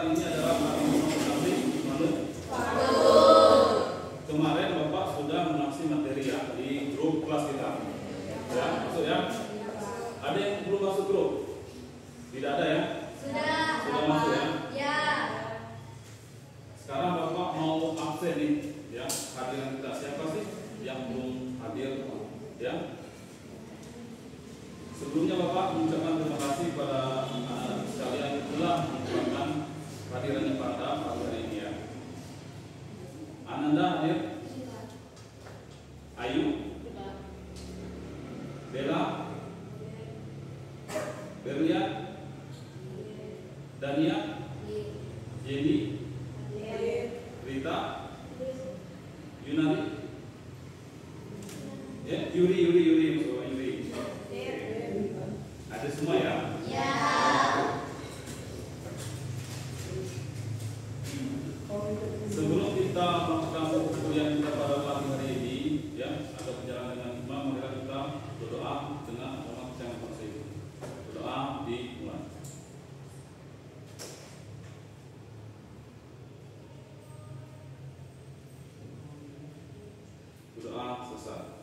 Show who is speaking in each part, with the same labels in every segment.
Speaker 1: hari ini adalah hari motivasi manusia. Kemarin Bapak sudah mengasih materi ya di grup kelas kita. Ya, masuk ya. Ada yang belum masuk grup? Tidak ada ya? Sudah masuk ya?
Speaker 2: Ya.
Speaker 1: Sekarang Bapak mau absen nih, ya. Hadiran kita siapa sih yang belum hadir? Ya. Sebelumnya Bapak mengucapkan terima kasih pada anak-anak sekalian yang telah mengucapkan hadirannya pada pagi hari ini ya. Ananda hadir? Ayu? Bella? Berlia? Dania? Jenny? Rita? Yunani? Ya, Yuri. Ada semua ya?
Speaker 2: Ya.
Speaker 1: Sebelum kita melakukan kuliah kita pada pagi hari ini, ya, ada perjalanan dengan imam, mari kita berdoa dengan hormat yang bersih. Berdoa dimulai. Berdoa selesai.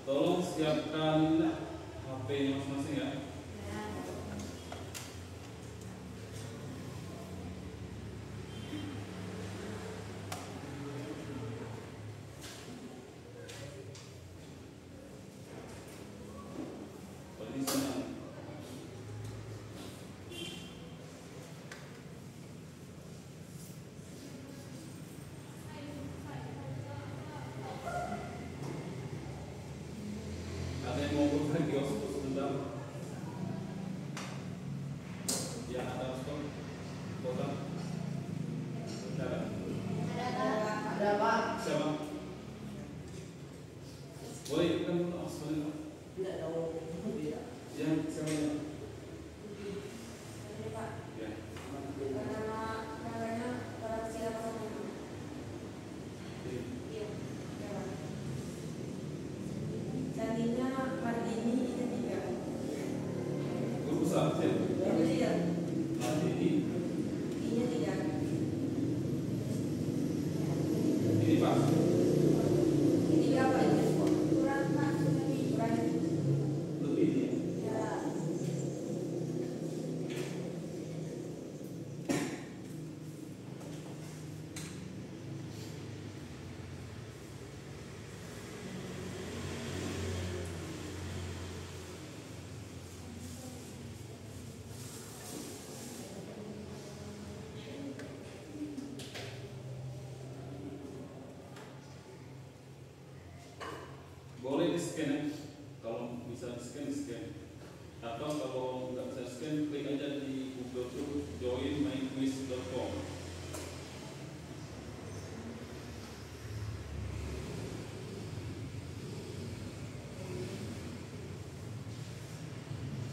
Speaker 1: Tolong siapkan HP masing-masing ya. Kondisinya. Ada yang mau buka kios sebentar? Yang ada stok kota? Ada?
Speaker 2: Ada Pak.
Speaker 1: Siapa? Boleh ikutkan dulu aslinya?
Speaker 3: Tidak tahu.
Speaker 1: Yang siapa ya?
Speaker 2: Ini Pak.
Speaker 1: Ya.
Speaker 2: Namanya orang siapa namanya?
Speaker 1: Iya.
Speaker 2: Iya. Ya Pak.
Speaker 3: Candinya Mardini ini 3.
Speaker 1: Guru besar ya?
Speaker 3: Iya.
Speaker 1: Mardini.
Speaker 3: Ini 3.
Speaker 1: Ini Pak.
Speaker 3: Ini apa ini?
Speaker 2: Kurang Pak.
Speaker 3: Kurang.
Speaker 1: Lebih ini.
Speaker 2: Ya.
Speaker 1: Boleh di scan ya? Kalau bisa di scan. Atau kalau nggak bisa scan, klik aja di Google tuh joinmyquiz.com.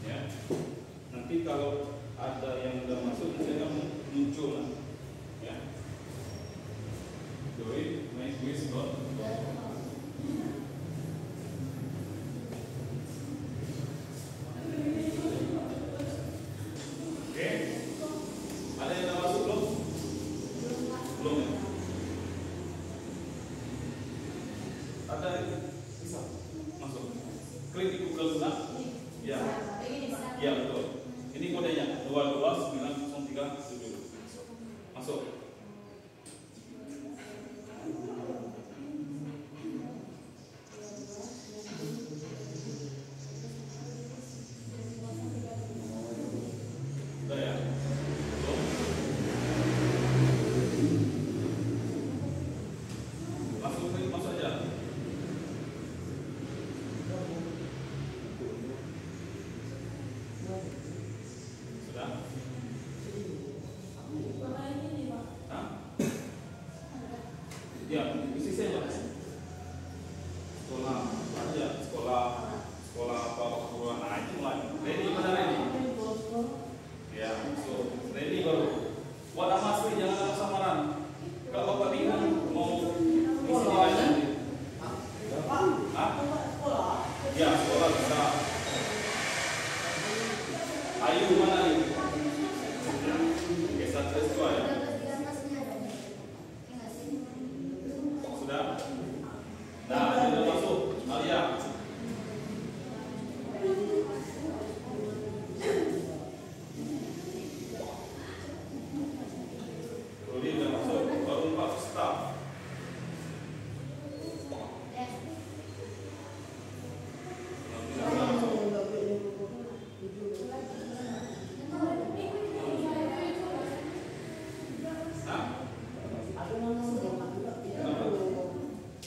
Speaker 1: Ya. Nanti kalau ada yang udah masuk, nanti akan muncul lah. Ya. Joinmyquiz.com. Oke, ada yang udah masuk belum? Belum ya? Ada yang bisa masuk? Klik di Google Docs. Ya, ya betul. Ini kodenya 22903 masuk. Udah ya? Belum? Masuk aja. Sudah? Ayu mana Ayu? Oke, satu dua ya. Sudah? Nah, ini udah masuk. Alia. Rudi udah masuk. Baru 4 staff.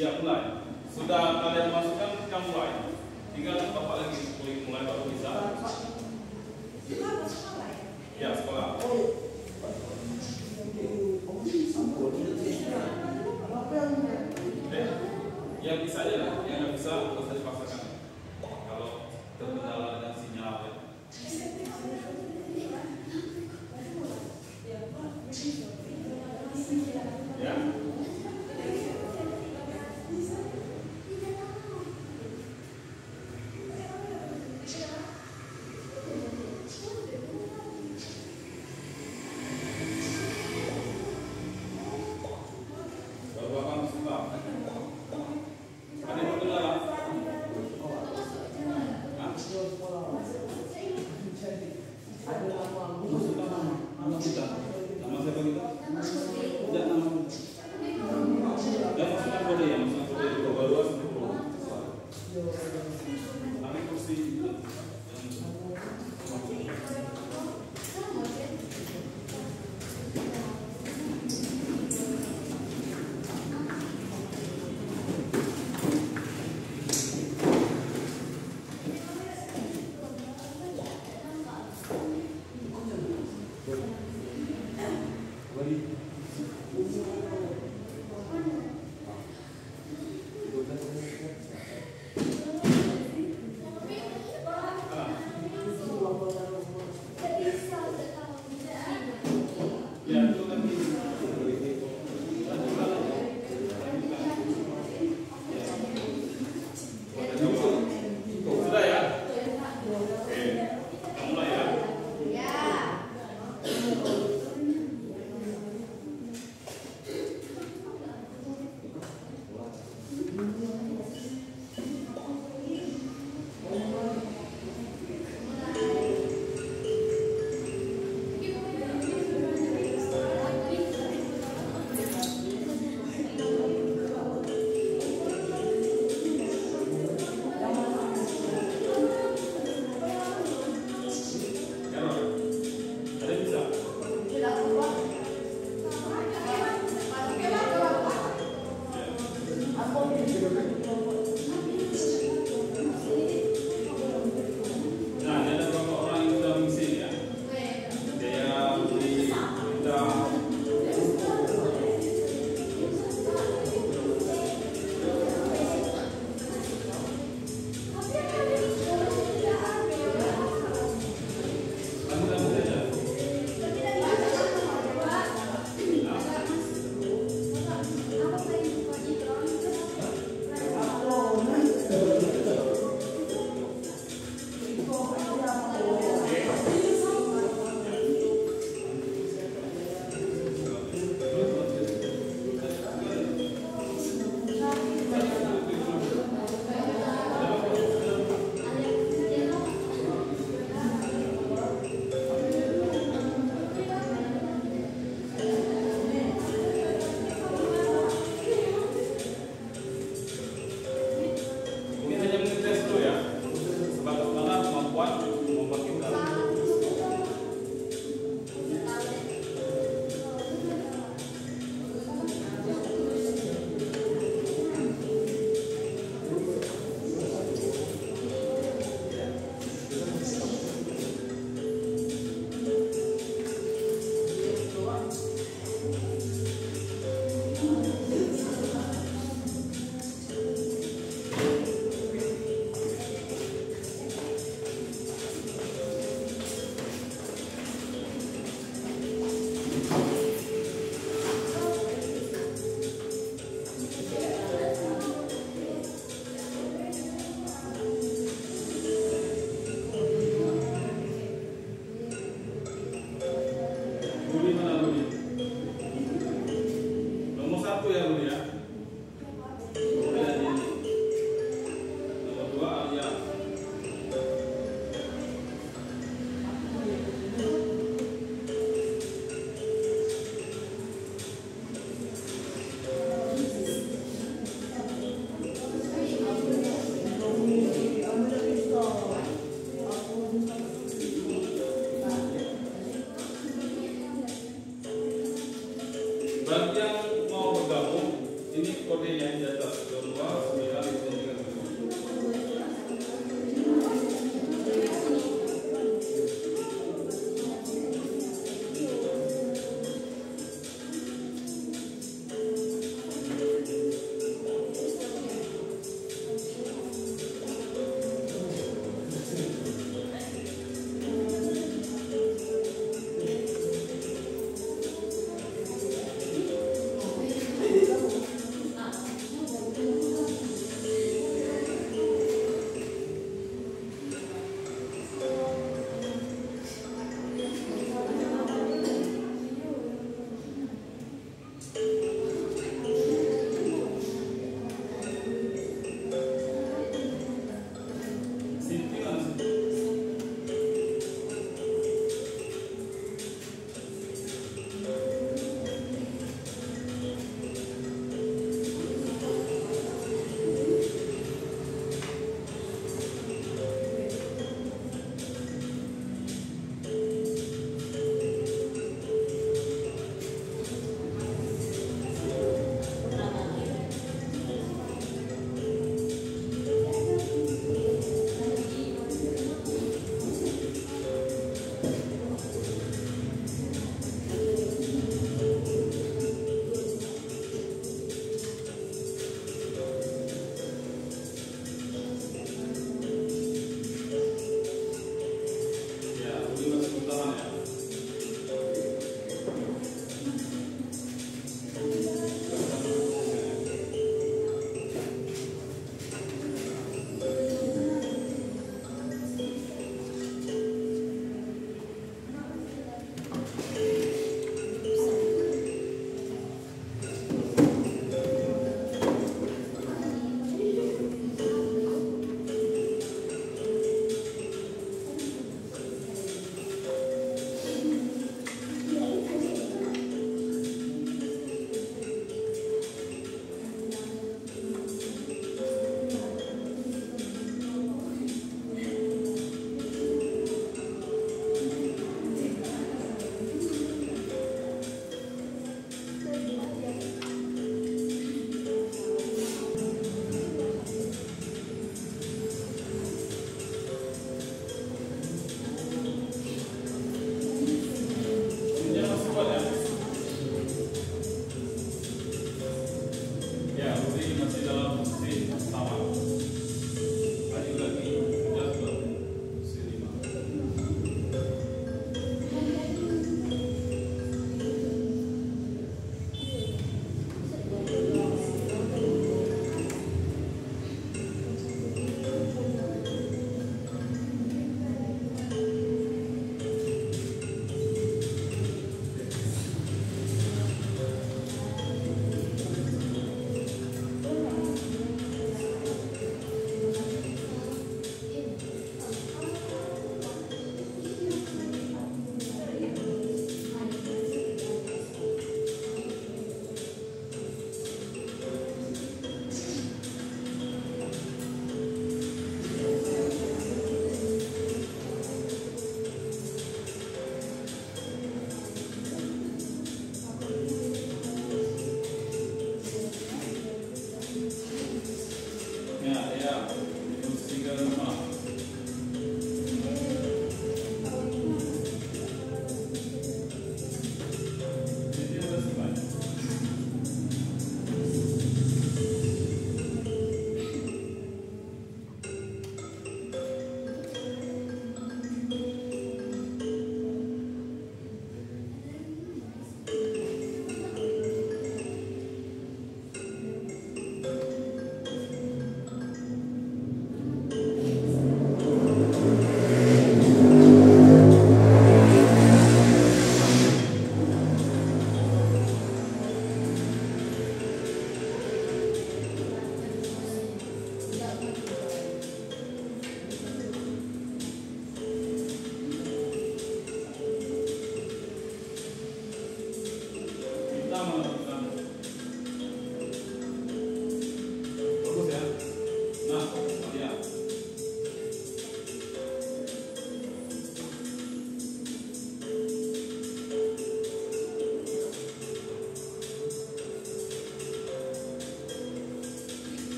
Speaker 1: Ya, mulai. Sudah kalian masukkan, kita mulai. Tinggal Bapak lagi mulai baru bisa. Ya, sekolah. Yang bisa aja lah, yang nggak bisa nggak usah dipaksakan. Kalau terkendala dengan sinyal ya. Ya. Baru Bapak masuk Pak. Ada yang terkendala? Hah? Nama kita. Nama siapa kita? Tidak nama kita. Dan masukkan kode ya, masukkan kode itu baru masuk. Ambil kursi. Ya, itu kan sudah ya? Oke, kita mulai ya. Ada bisa? Nah, ada beberapa orang yang sudah mengisi ya. Dia beli kita. Ini hanya mengetes dulu ya. Sebagaimana kemampuan kita. Rudi mana Rudi? Nomor 1 ya Rudi ya. Rudi ada ini. Nomor 2 Alia. Bagi yang mau bergabung, ini kodenya di atas 22937.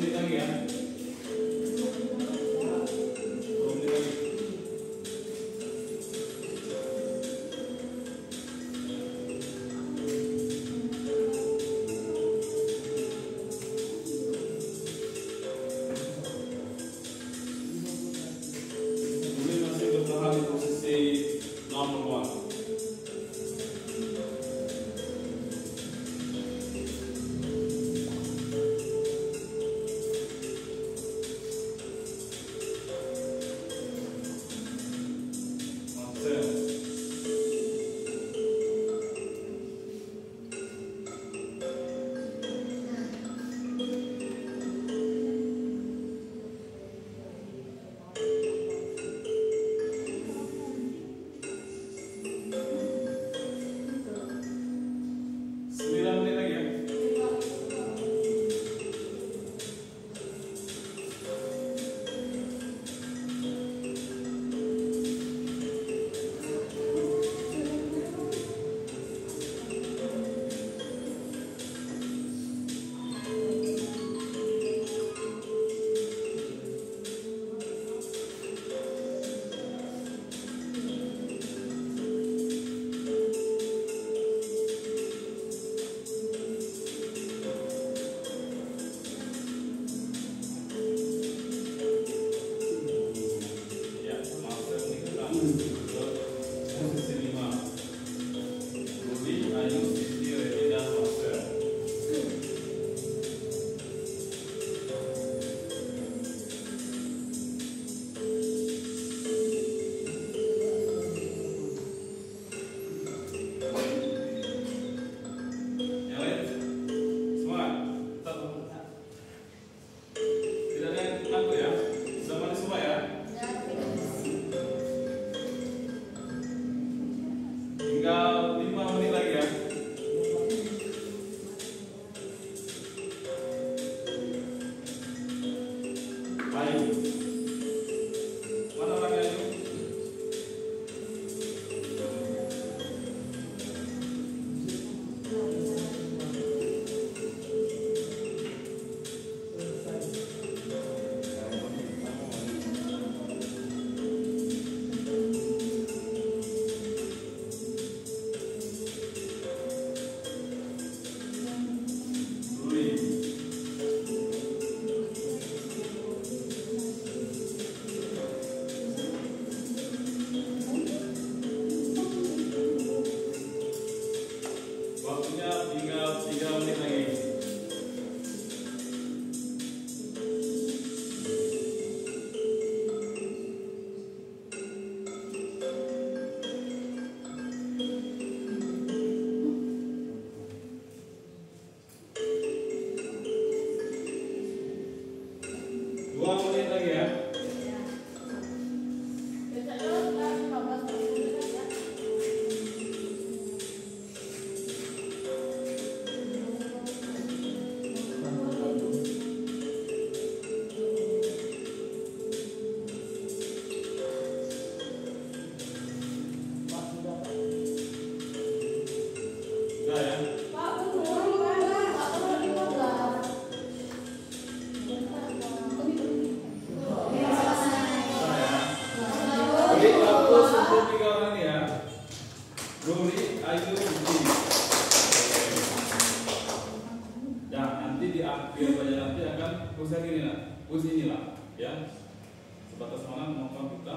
Speaker 1: menit lagi ya. 10 menit lagi. Ruli masih bertahan di posisi nomor 1. Tinggal 5 menit lagi ya. Ayo. Mana orangnya itu? Waktunya tinggal 3 menit lagi. Dua menit lagi ya. Sudah ya. Jadi waktu sebelum 3 orang ini ya. Ruli, Ayu, Budi. Ya, nanti di akhir pelajaran nanti akan kuis ini lah, kuis inilah, ya. Sebatas mana kemampuan kita.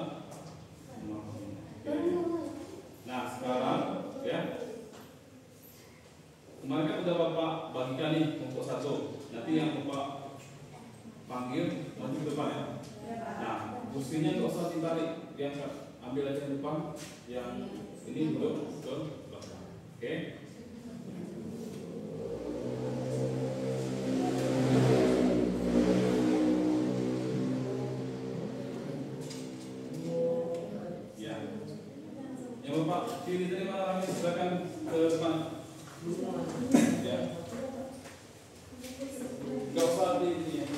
Speaker 1: Nah, sekarang ya. Kemarin kan udah Bapak bagikan nih kelompok 1. Nanti yang Bapak panggil maju ke depan ya. Nah, kursinya nggak usah ditarik, yang ambil aja di depan, yang ini duduk ke belakang. Oke? Ya. Yang Bapak pilih dari mana orangnya, silakan ke depan. Ya. Nggak usah di ini ya.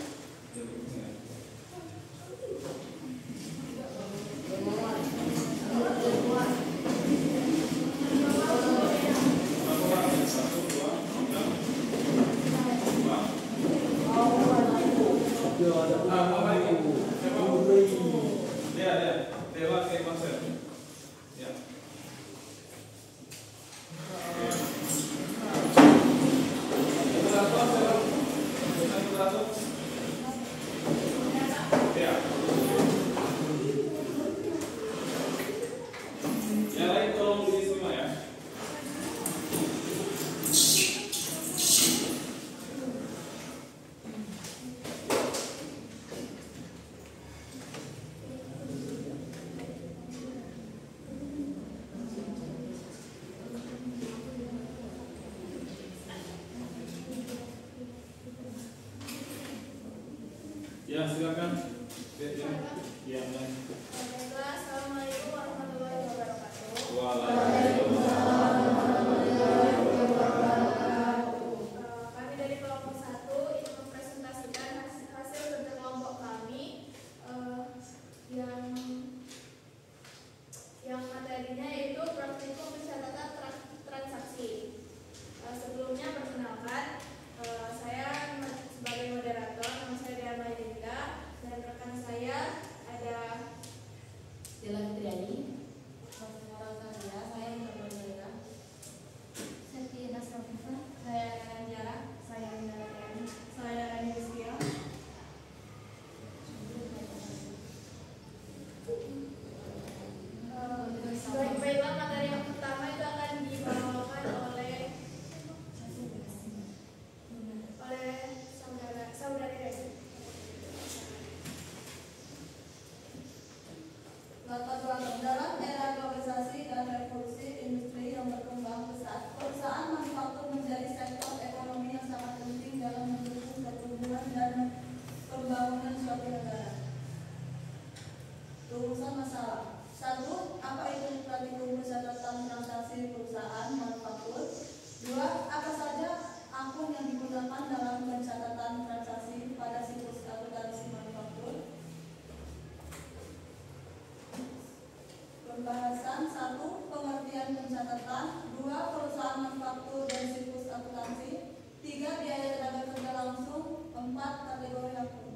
Speaker 1: Ya, silakan. Ya,
Speaker 2: Baiklah, assalamualaikum warahmatullahi wabarakatuh.
Speaker 1: Waalaikumsalam.
Speaker 2: Kami dari kelompok 1 ingin mempresentasikan hasil kerja kelompok kami yang materinya yaitu praktikum pencatatan transaksi. Sebelumnya perkenalkan, saya sebagai moderator, nama saya Diana Yedika, dan rekan saya ada
Speaker 3: Stella Fitriani. Saya Indra Daerah.
Speaker 2: Siti Nasrafifah, saya Anjara, saya Indra Tiani, saya Rani Rizkia. Baiklah, materi yang pertama itu akan dibawakan oleh saudari Resi.
Speaker 3: Latar belakang dalam era globalisasi dan revolusi industri yang berkembang pesat, perusahaan manufaktur menjadi sektor ekonomi yang sangat penting dalam mendukung pertumbuhan dan pembangunan suatu negara. Rumusan masalah. 1. Apa itu praktikum pencatatan transaksi perusahaan manufaktur? 2. Apa saja akun yang digunakan dalam pencatatan transaksi pada situs akuntansi manufaktur? Pembahasan. 1. Pengertian pencatatan. 2. Perusahaan manufaktur dan situs akuntansi. 3. Biaya tenaga kerja langsung. 4. Kategori akun.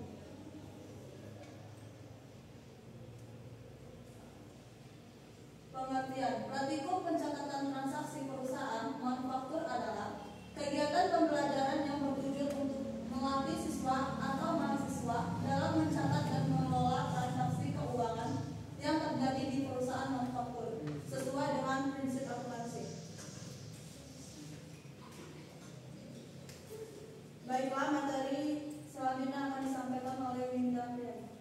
Speaker 3: Pengertian. Praktikum pencatatan transaksi perusahaan manufaktur adalah kegiatan pembelajaran yang bertujuan untuk melatih siswa atau mahasiswa dalam mencatat dan mengelola transaksi keuangan yang terjadi di perusahaan manufaktur sesuai dengan prinsip akuntansi. Baiklah, materi selanjutnya akan disampaikan oleh Winda Priani.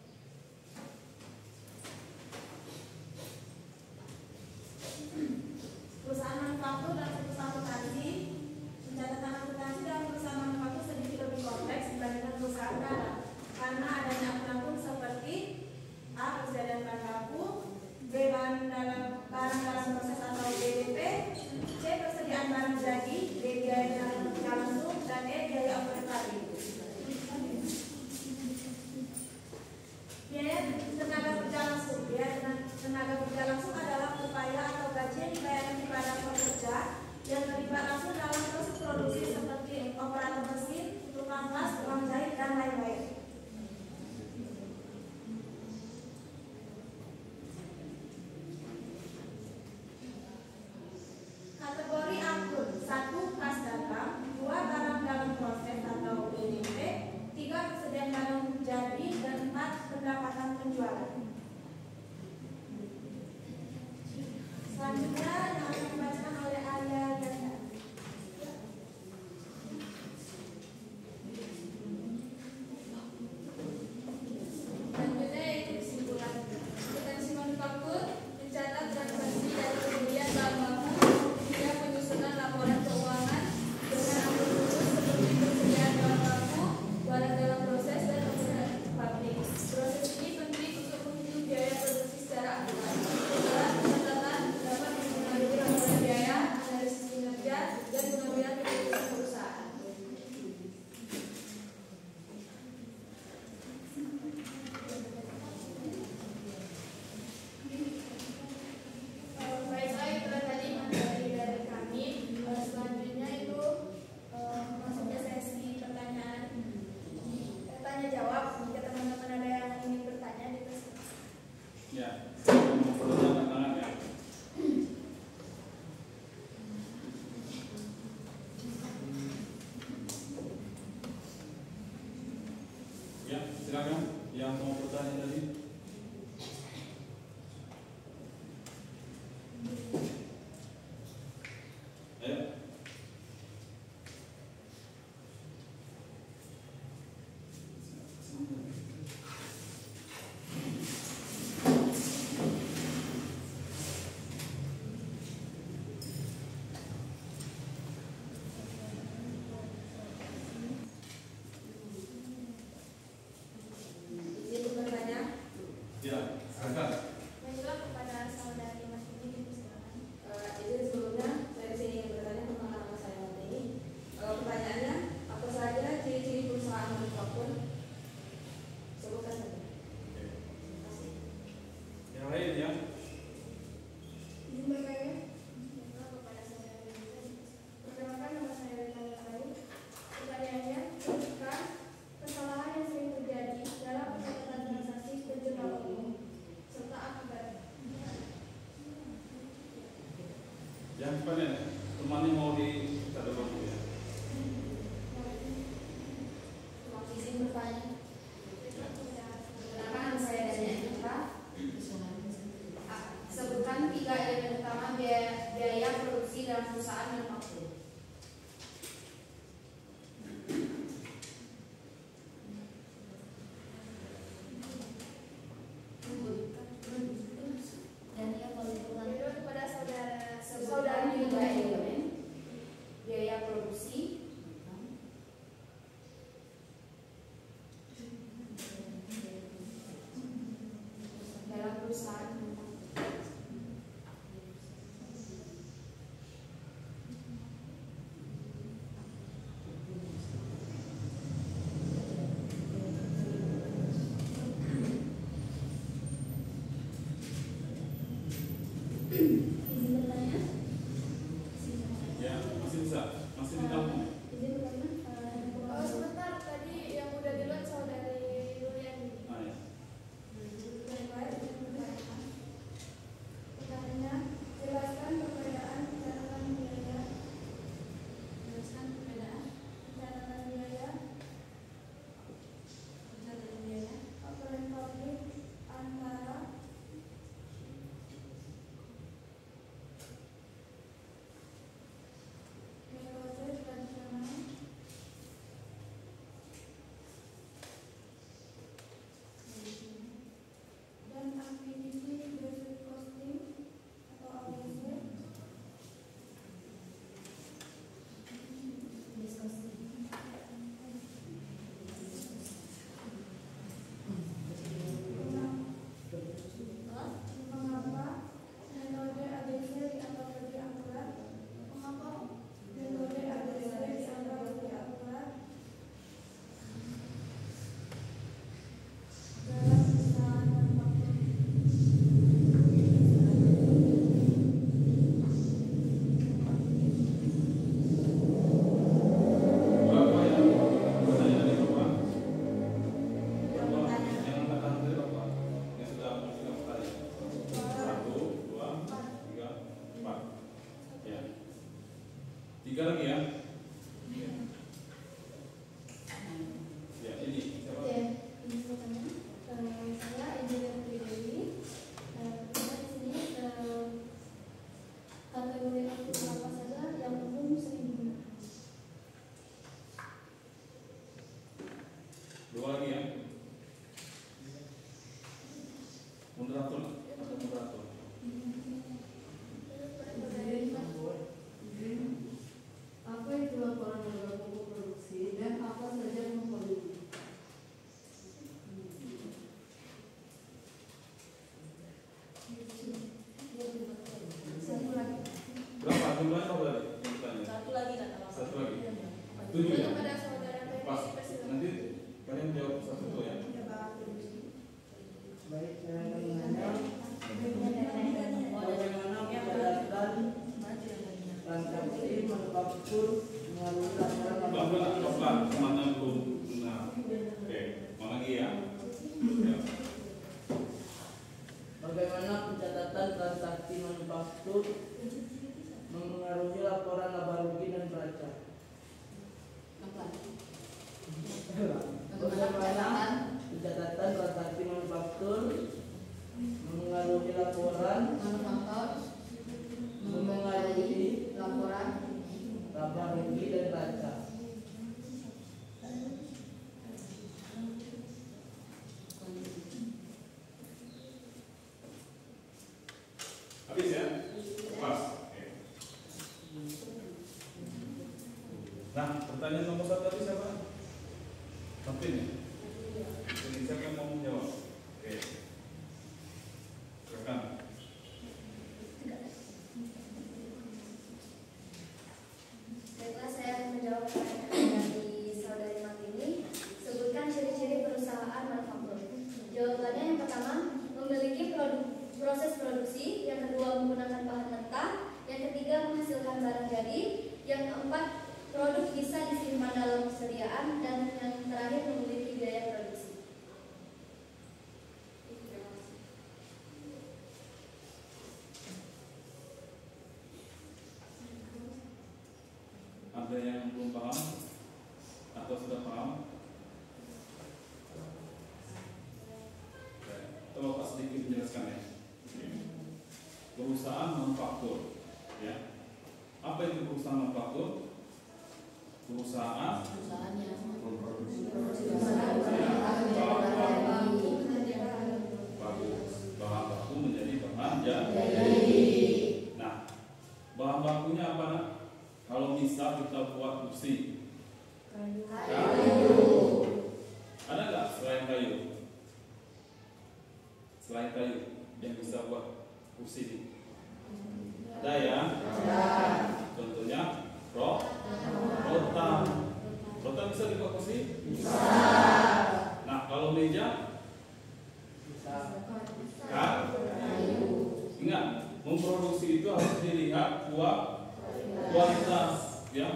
Speaker 2: Perusahaan manufaktur dan perusahaan akuntansi. Pencatatan akuntansi dalam perusahaan manufaktur sedikit lebih kompleks dibandingkan perusahaan dalam, karena adanya akun-akun seperti A. Persediaan bahan baku, B. Barang dalam proses atau BDP, C. Persediaan barang jadi, D. Biaya tenaga kerja langsung, dan E. Biaya operasi. Biaya tenaga kerja langsung. Biaya tenaga kerja langsung adalah upaya atau gaji yang dibayarkan kepada pekerja yang terlibat langsung dalam proses produksi seperti operator mesin, tukang las, tukang jahit, dan lain-lain. Kategori akun. 1. Kas dagang. 2. Barang dalam proses atau BDP. 3. Persediaan barang jadi. Dan 4. Pendapatan penjualan. Selanjutnya yang akan dibacakan oleh Arya Ganda. Selanjutnya yaitu kesimpulan. Potensi manufaktur mencatat transaksi dari pembelian bahan baku hingga penyusunan laporan keuangan dengan akun khusus seperti persediaan bahan baku, barang dalam proses, dan penggunaan pabrik. Proses ini penting untuk menghitung biaya produksi secara akurat. Alat pencatatan dapat mempengaruhi laporan biaya, analisis kinerja, dan pengambilan keputusan perusahaan. Baiklah, itulah tadi materi dari kami. Selanjutnya itu masuknya sesi pertanyaan tanya jawab. Jika teman-teman ada yang ingin bertanya, dipersilakan.
Speaker 1: Ya. Angkat tangan ya. Ya, silakan yang mau bertanya tadi. Ayo. Ya, cepat ya. Temannya mau kita depan dulu ya.
Speaker 4: Izin bertanya. Perkenalkan nama saya Dania Eka. Sebutkan 3 elemen utama biaya produksi dalam perusahaan manufaktur.
Speaker 3: Dania Polipuran.
Speaker 2: Menurut kepada saudara
Speaker 4: Sebutkan 3 elemen biaya produksi dalam perusahaan manufaktur.
Speaker 3: Izin bertanya.
Speaker 1: Ya, masih bisa. Masih di kampung.
Speaker 3: Izin bertanya.
Speaker 2: Oh sebentar, tadi yang udah duluan saudari Yuliani.
Speaker 1: Ah ya.
Speaker 2: Pertanyaannya, jelaskan perbedaan catatan biaya.
Speaker 3: Jelaskan perbedaan
Speaker 2: Catatan biaya
Speaker 3: catatan biaya
Speaker 2: operating profit antara metode tradisional dan activity based costing atau ABC.
Speaker 3: diskusi.
Speaker 2: Mengapa metode ABC dianggap lebih akurat? Mengapa metode ABC dianggap lebih akurat dalam perusahaan manufaktur?
Speaker 1: Berapa yang bertanya dari Bapak? Berapa yang angkatan dari Bapak? Yang sudah mengajukan pertanyaan. 1, 2, 3, 4. Ya. 3 lagi ya. Ya, ini siapa?
Speaker 3: Ya, izin bertanya. Saya Engineer Dewi. Kita di sini kategori aktif apa saja yang umum sering digunakan?
Speaker 1: 2 lagi ya. Moderator atau moderator.
Speaker 5: Apa itu laporan modal pokok produksi dan apa saja memproduksi?
Speaker 3: Satu lagi.
Speaker 1: Berapa jumlahnya berapa tadi? Yang bertanya?
Speaker 3: Satu lagi kata Mas.
Speaker 1: Satu lagi. 7 ya.
Speaker 2: Kepada saudara
Speaker 1: Pas.
Speaker 2: Ferdi Persilahkan.
Speaker 1: Nanti kalian jawab satu ya.
Speaker 6: Baik, saya menanya bagaimana menjalankan transaksi manufaktur melalui laporan
Speaker 1: Pelan-pelan, semuanya belum benar. Oke, mau lagi ya. Ya.
Speaker 6: bagaimana pencatatan transaksi manufaktur memengaruhi laporan laba rugi dan neraca. Bagaimana pencatatan transaksi manufaktur memengaruhi laporan
Speaker 4: Manufaktur
Speaker 6: memengaruhi
Speaker 4: laporan
Speaker 6: laba rugi dan neraca.
Speaker 1: Habis ya? Pas. Oke. Nah, pertanyaan nomor 1 tadi siapa? Martin ya? Jadi siapa yang mau menjawab? Oke. Silakan.
Speaker 4: Baiklah, saya akan menjawab pertanyaan dari saudari Martini. Sebutkan ciri-ciri perusahaan manufaktur. Jawabannya yang pertama, memiliki proses produksi. Yang kedua, menggunakan bahan mentah. Yang ketiga, menghasilkan barang jadi. Yang keempat, produk bisa disimpan dalam persediaan. Dan yang terakhir, memiliki biaya produksi. Terima kasih.
Speaker 1: menjelaskan ya. Perusahaan manufaktur, ya. Apa itu perusahaan manufaktur? Perusahaan bahan baku menjadi bahan jadi. Nah, bahan bakunya apa nak? Kalau misal kita buat kursi, kayu. Ada nggak selain kayu? Selain kayu yang bisa buat kursi ini? Ada ya? Contohnya rotan. Rotan bisa dibuat kursi? Bisa. Nah, kalau meja? Kayu. Ingat, memproduksi itu harus dilihat kualitas, ya.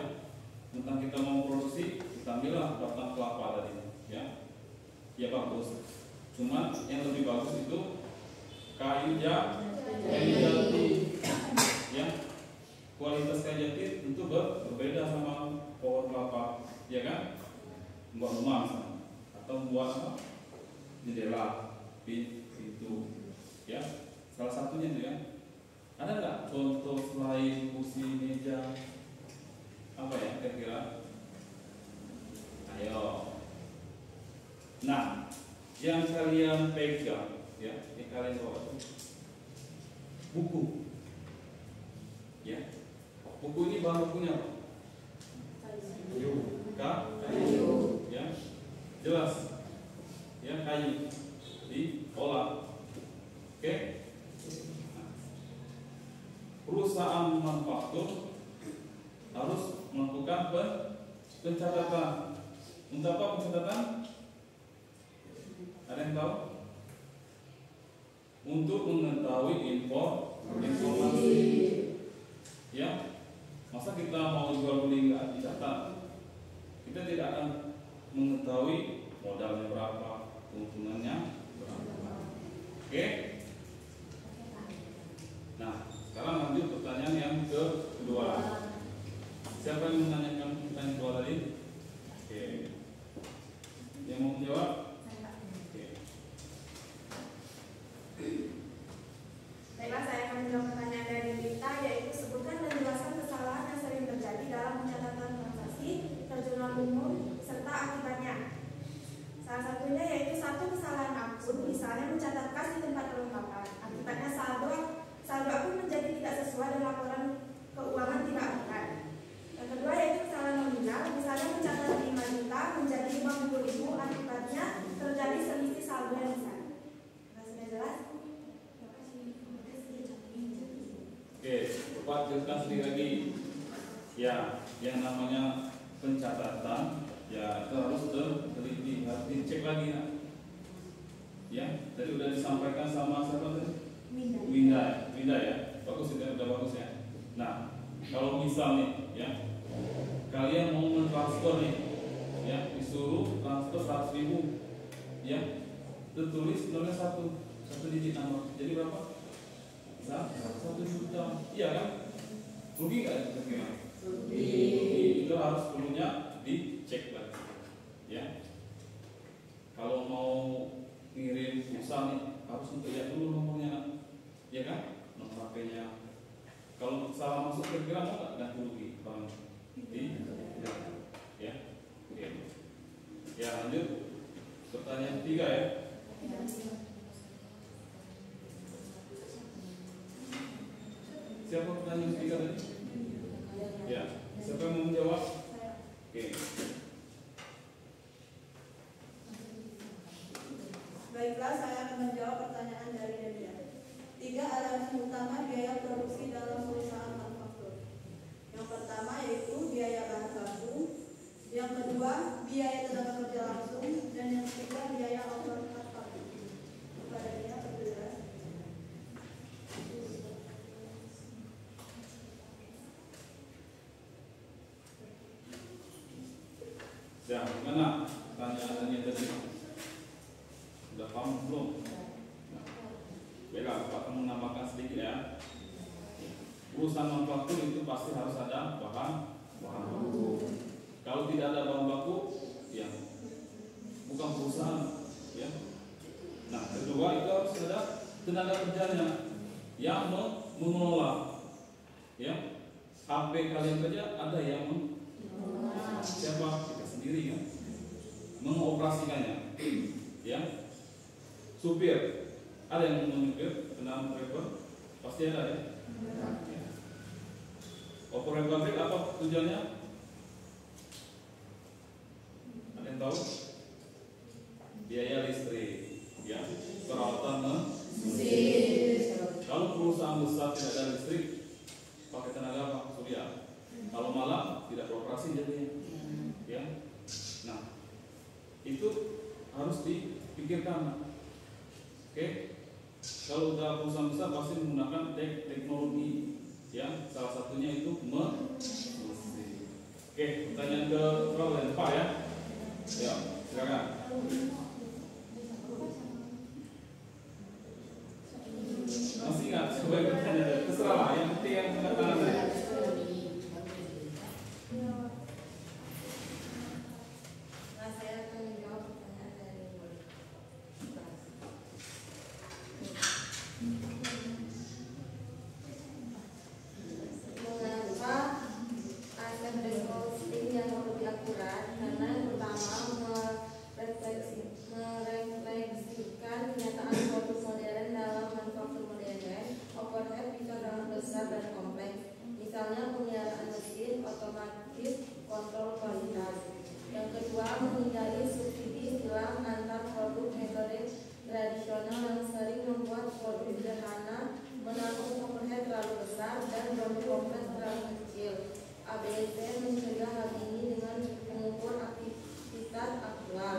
Speaker 1: Tentang kita mau produksi, kita ambillah batang kelapa tadi, ya. Ya bagus. Cuman yang lebih bagus itu kayu jati, ya. Kualitas kayu jati tentu berbeda sama pohon kelapa, ya kan? Buat rumah misalnya, atau buat apa? Jendela, pintu, ya. Salah satunya itu ya. Ada nggak contoh selain kursi, meja? Apa ya kira-kira? Ayo. Nah, yang kalian pegang, ya, yang kalian bawa buku, ya. Buku ini bahan bakunya apa? Kayu, ya. Jelas, ya, kayu diolah. Oke. Nah, perusahaan manufaktur harus melakukan pencatatan. Untuk apa pencatatan? Ada yang tahu? Untuk mengetahui informasi, ya. Masa kita mau jual beli nggak dicatat? Kita tidak akan mengetahui modalnya berapa, keuntungannya berapa. Oke? Nah, sekarang lanjut pertanyaan yang kedua. Siapa yang menanyakan pertanyaan kedua tadi? Oke. Yang mau menjawab? Oke.
Speaker 7: Baiklah, saya akan menjawab pertanyaan dari Rita, yaitu sebutkan dan jelaskan kesalahan yang sering terjadi dalam pencatatan transaksi, terjemahan umum, serta akibatnya. Salah satunya yaitu satu kesalahan akun, misalnya mencatat kas di tempat perlengkapan. Akibatnya saldo akun menjadi tidak sesuai dan laporan keuangan tidak akurat. Yang kedua yaitu kesalahan nominal, misalnya mencatat 5 juta menjadi 50.000, akibatnya terjadi selisih saldo yang besar. Sudah jelas?
Speaker 1: Oke, Bapak jelaskan sedikit lagi. Ya, yang namanya pencatatan, ya itu harus teliti, harus dicek lagi. Ya, tadi udah disampaikan sama siapa tadi? Winda ya, bagus itu, udah bagus ya. Nah, kalau misal nih, ya, kalian mau mentransfer nih, ya, disuruh transfer 100.000, ya, tertulis nomornya satu digit nama, jadi berapa? 1 juta, iya kan? Rugi nggak kira-kira? Rugi. Itu harus perlunya dicek lagi, ya. Kalau mau ngirim pulsa nih, harus lihat dulu nomornya, ya kan? Nomor HP-nya. Kalau salah masuk kira-kira mau nggak ganti rugi bang? Ya, oke. Ya lanjut. Pertanyaan 3 ya. Siapa pertanyaan 3 tadi? Ya, siapa yang mau menjawab? Oke.
Speaker 3: Baiklah, saya akan menjawab pertanyaan dari Delia. 3 elemen utama biaya produksi dalam perusahaan manufaktur. Yang pertama yaitu biaya bahan baku, yang kedua biaya tenaga kerja langsung, dan yang ketiga biaya overhead pabrik. Kepada dia berjelas.
Speaker 1: Ya, gimana pertanyaannya tadi? Sudah paham belum? Nah, baiklah, Pak akan menambahkan sedikit ya. Perusahaan manufaktur itu pasti harus ada bahan baku. Kalau tidak ada bahan baku, ya bukan perusahaan, ya. Nah, kedua itu harus ada tenaga kerjanya yang mengelola. Ya, HP kalian kerja ada yang siapa? Kita sendiri kan, mengoperasikannya. Ya, supir ada yang menyupir, kenal driver pasti ada ya. Operator pabrik apa tujuannya? Ada yang tahu? Biaya listrik, ya, peralatan mesin. Kalau perusahaan besar tidak ada listrik, pakai tenaga apa? Surya. Kalau malam tidak beroperasi jadinya, ya. Nah, itu harus dipikirkan. Oke, kalau udah perusahaan besar pasti menggunakan teknologi, ya. Salah satunya itu mesin. Oke, pertanyaan ke Pak ya. Ya, silakan. Masih ingat sebagai pertanyaan? Terserah lah, yang penting yang tanda tangan saya.
Speaker 3: Nah, saya akan menjawab pertanyaan dari mengapa aset reposting yang lebih akurat? Karena yang pertama merefleksikan kenyataan produk modern dalam manufaktur modern. Overhead bisa sangat besar dan kompleks. Misalnya pemeliharaan mesin otomatis, kontrol kualitas. Yang kedua, menghindari subsidi silang antar produk. Metode tradisional yang sering membuat produk sederhana menanggung overhead terlalu besar dan produk kompleks terlalu kecil. ABC mencegah hal ini dengan mengukur aktivitas aktual.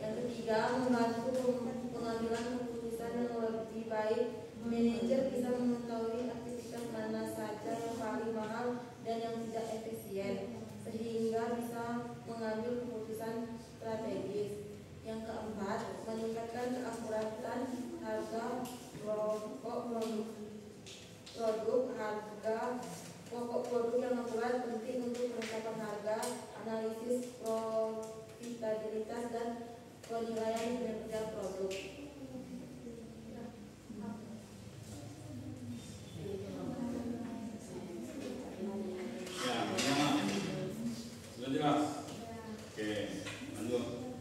Speaker 3: Yang ketiga, membantu pengambilan keputusan yang lebih baik. Manajer bisa mengetahui aktivitas mana saja yang paling mahal dan yang tidak efisien, sehingga bisa mengambil keputusan strategis. Yang keempat, meningkatkan keakuratan harga pokok produk yang akurat penting untuk penetapan harga, analisis profitabilitas dan penilaian kinerja produk.
Speaker 1: Ya, bagaimana? Sudah jelas? Oke, lanjut.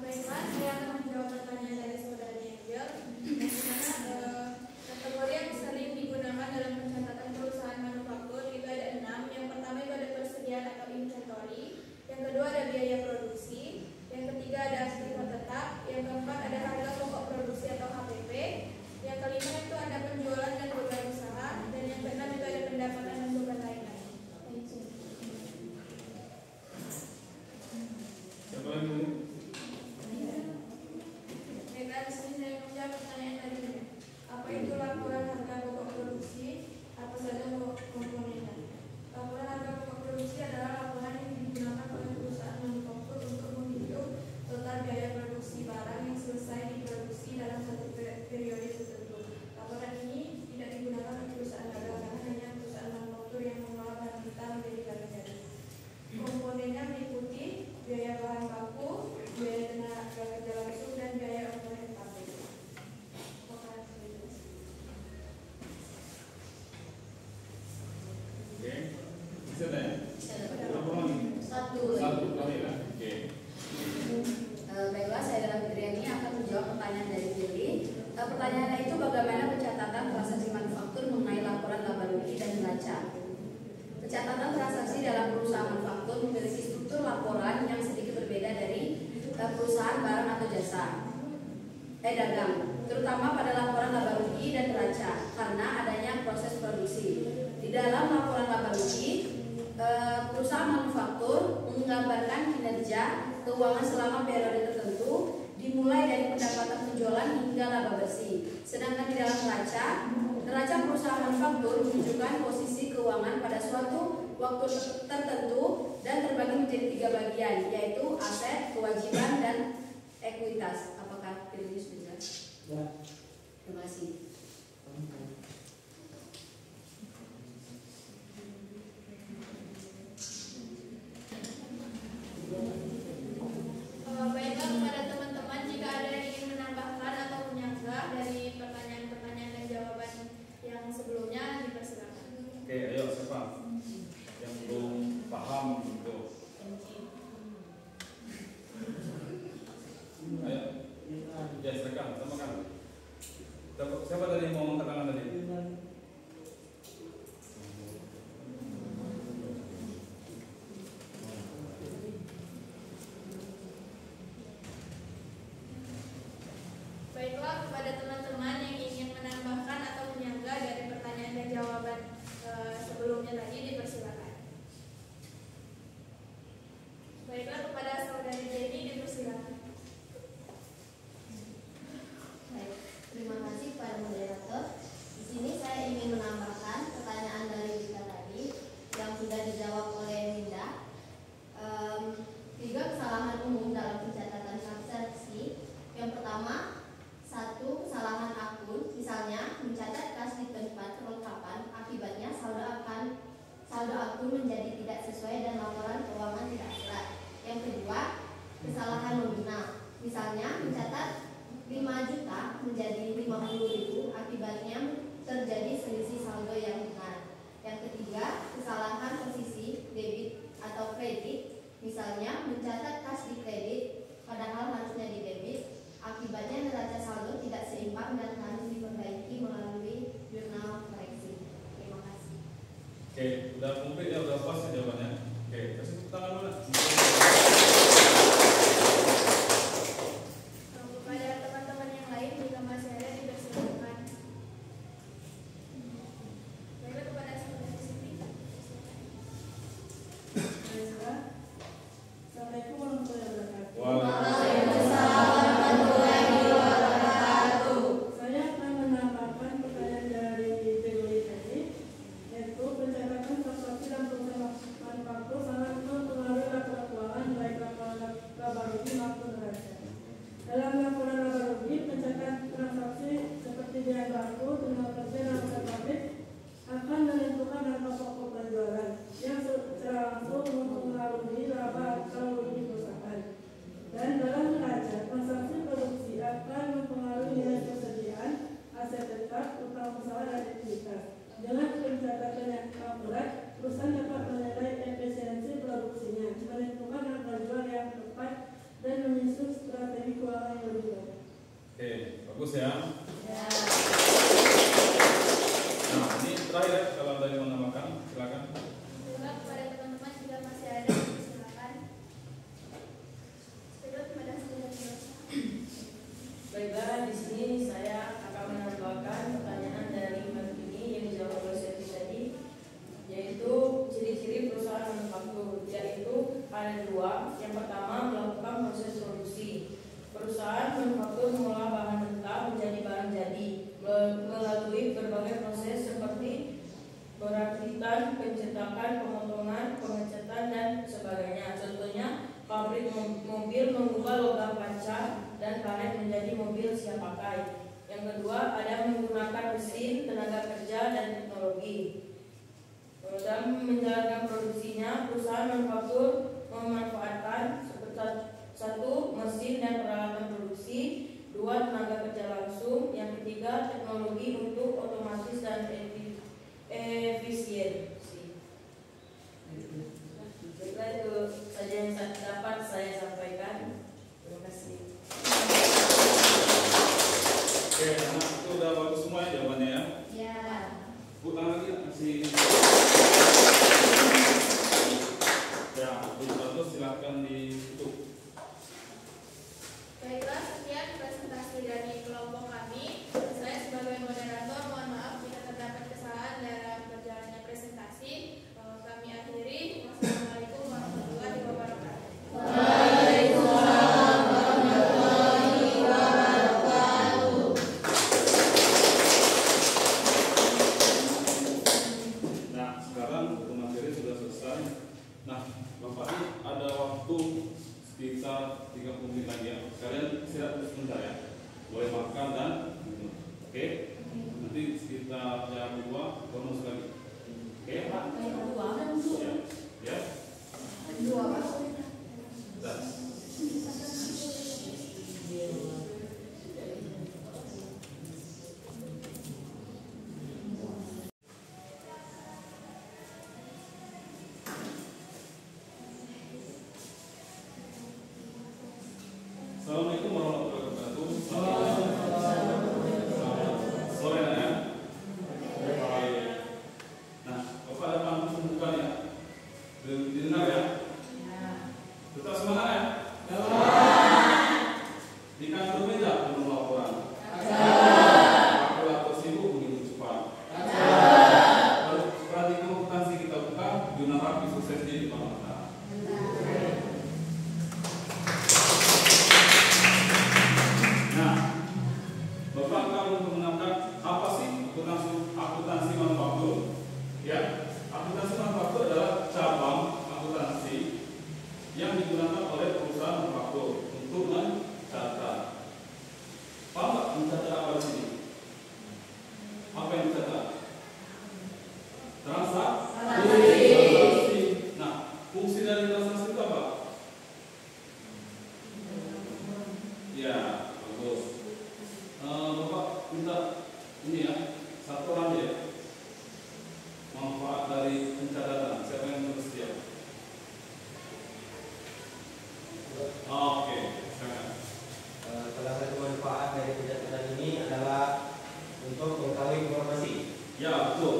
Speaker 2: Baiklah, saya akan menjawab pertanyaan dari saudara Angel. Di mana kategori yang sering digunakan dalam pencatatan perusahaan manufaktur itu ada 6. Yang pertama itu ada persediaan atau inventory. Yang kedua ada biaya produksi. Yang ketiga ada aktiva tetap. Yang keempat ada harga pokok produksi atau HPP. Yang kelima itu ada penjualan dan beban usaha. Dan yang keenam itu ada pendapatan dan beban lainnya.
Speaker 1: Siapa lagi?
Speaker 2: Baiklah, di sini saya menjawab pertanyaan tadi. Apa itu laporan harga pokok produksi? Apa saja komponennya? Laporan harga pokok produksi adalah laporan yang digunakan oleh perusahaan manufaktur untuk menghitung total biaya produksi barang yang selesai diproduksi dalam satu periode tertentu. Laporan ini tidak digunakan oleh perusahaan dagang karena hanya perusahaan manufaktur yang mengolah barang kita menjadi barang jadi. Komponennya meliputi biaya bahan baku, biaya tenaga kerja langsung, dan biaya overhead pabrik.
Speaker 1: Oke, bisa ya? Berapa lagi?
Speaker 4: Satu
Speaker 1: kali lah. Oke.
Speaker 4: Baiklah, saya Dara Fitriani akan menjawab pertanyaan dari Billy. Pertanyaannya itu bagaimana pencatatan transaksi manufaktur mengenai laporan laba rugi dan neraca. Pencatatan transaksi dalam perusahaan manufaktur memiliki struktur laporan yang sedikit berbeda dari perusahaan barang atau jasa dagang, terutama pada laporan laba rugi dan neraca karena adanya proses produksi. Di dalam laporan laba rugi, perusahaan manufaktur menggambarkan kinerja keuangan selama periode tertentu dimulai dari pendapatan penjualan hingga laba bersih. Sedangkan di dalam neraca perusahaan manufaktur menunjukkan posisi keuangan pada suatu waktu tertentu dan terbagi menjadi 3 bagian, yaitu aset, kewajiban, dan ekuitas. Apakah ini sudah jelas?
Speaker 6: Ya.
Speaker 4: Terima kasih.
Speaker 2: Baiklah, kepada teman-teman, jika ada yang ingin menambahkan atau menyanggah dari
Speaker 1: Ya, silakan, tambahkan. Siapa tadi mau angkat tangan tadi?
Speaker 2: Baiklah, kepada teman-teman yang ingin menambahkan atau menyanggah dari pertanyaan dan jawaban sebelumnya tadi dipersilakan. Baiklah, kepada saudari Jenny dipersilakan.
Speaker 4: Baik, terima kasih kepada moderator. Di sini saya ingin menambahkan pertanyaan dari Rita tadi yang sudah dijawab oleh Linda. 3 kesalahan umum dalam pencatatan transaksi. Yang pertama, 1 kesalahan akun, misalnya mencatat kas di tempat perlengkapan, akibatnya saldo akun menjadi tidak sesuai dan laporan keuangan tidak akurat. Yang kedua, kesalahan nominal, misalnya mencatat 5 juta menjadi 50.000, akibatnya terjadi selisih saldo yang benar. Yang ketiga, kesalahan posisi debit atau kredit, misalnya mencatat kas di kredit padahal harusnya di debit, akibatnya neraca saldo tidak seimbang dan harus diperbaiki melalui jurnal koreksi. Terima kasih.
Speaker 1: Oke, udah komplit ya, udah pas ya jawabannya. Oke, kasih tepuk tangan mana?
Speaker 2: Kepada teman-teman yang lain jika masih ada dipersilakan. Baiklah, kepada saudari Siti.
Speaker 5: Assalamualaikum warahmatullahi wabarakatuh.
Speaker 1: Waalaikumsalam.
Speaker 5: Saya akan menambahkan pertanyaan dari Dewi tadi, yaitu pencatatan transaksi dan perusahaan manufaktur sangat mempengaruhi laporan keuangan baik laporan laba rugi maupun neraca. Dalam laporan laba rugi, pencatat transaksi seperti biaya baku, tenaga kerja, dan aset pabrik akan menentukan harga pokok penjualan yang secara langsung mempengaruhi laba atau rugi perusahaan. Dan dalam neraca, transaksi produksi akan mempengaruhi nilai persediaan, aset tetap, utang usaha, dan ekuitas. Dengan pencatatan yang akurat, perusahaan dapat menilai efisiensi produksinya, menentukan harga jual yang tepat, dan menyusun strategi keuangan yang lebih baik.
Speaker 1: Oke, bagus ya. Nah, ini terakhir ya, kalau tadi mau menambahkan, silakan.
Speaker 2: Baiklah, kepada teman-teman jika masih ada dipersilakan. Baiklah, kepada saudari Rosa.
Speaker 6: Baiklah, di sini saya akan menambahkan pertanyaan dari Mbak ini yang dijawab oleh Sevi tadi, yaitu ciri-ciri perusahaan manufaktur, yaitu ada 2. Yang pertama, melakukan proses produksi. Perusahaan manufaktur mengolah bahan mentah menjadi bahan jadi melalui berbagai proses seperti perakitan, pencetakan, pemotongan, pengecatan, dan sebagainya. Contohnya, pabrik mobil mengubah logam kaca dan karet menjadi mobil siap pakai. Yang kedua, ada menggunakan mesin, tenaga kerja, dan teknologi. Dalam menjalankan produksinya, perusahaan manufaktur memanfaatkan 1. Mesin dan peralatan produksi, 2. Tenaga kerja langsung, yang ketiga teknologi untuk otomatis dan efisiensi. Baiklah, itu saja yang dapat saya sampaikan. Terima kasih.
Speaker 1: Oke, anak itu udah bagus semua ya jawabannya ya.
Speaker 4: Ya.
Speaker 1: Ulang lagi kasih. Ya, di 100 silakan ditutup.
Speaker 2: Baiklah, sekian presentasi dari kelompok kami. Saya sebagai moderator mohon maaf jika terdapat kesalahan dalam berjalannya presentasi. Kami akhiri. Wassalamualaikum warahmatullahi wabarakatuh.
Speaker 3: Waalaikumsalam warahmatullahi wabarakatuh.
Speaker 1: Nah, sekarang materi sudah selesai. Nah, Bapak ini ada waktu sekitar 30 menit lagi ya. Kalian istirahat sebentar ya. Boleh makan dan minum. Oke? Nanti sekitar jam 2 baru masuk lagi. Oke? Ya. Ya. Dan. Assalamualaikum warahmatullahi wabarakatuh. satu meja penuh laporan. Kalkulator sibuk begitu cepat. Perhatikan akuntansi kita buka, Juna Rapi sukses di depan mata. Nah, Bapak kalau untuk mengenalkan apa sih akuntansi manufaktur? Ya, akuntansi manufaktur adalah cabang akuntansi yang digunakan oleh perusahaan manufaktur untuk mencatat. Paham nggak mencatat apa di sini? Apa yang dicatat? Transaksi. Nah, fungsi dari transaksi itu apa? Ya, bagus. Bapak minta ini ya, satu orang ya. Manfaat dari pencatatan. Siapa yang bersedia? Oke, silakan.
Speaker 8: Salah satu manfaat dari pencatatan ini adalah untuk mengetahui informasi.
Speaker 1: Ya, betul.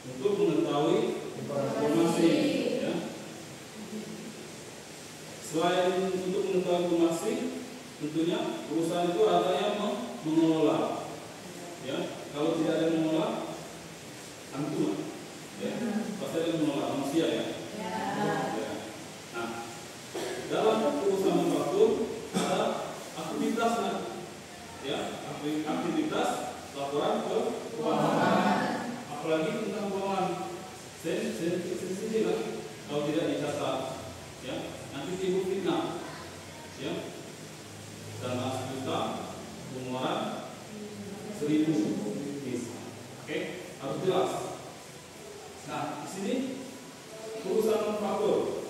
Speaker 1: Untuk mengetahui informasi, ya. Selain untuk mengetahui informasi, tentunya perusahaan itu ada yang mengelola. Ya, kalau tidak ada yang mengelola, antum, ya, pasti ada yang mengelola manusia ya. Ya. Nah, dalam perusahaan manufaktur ada aktivitasnya, ya, aktivitas laporan keuangan. Apalagi tentang keuangan, sensitif lah kalau tidak dicatat, ya, nanti timbul fitnah, ya, dana 1 juta, pengeluaran 1.000, oke, harus jelas. Nah, di sini perusahaan manufaktur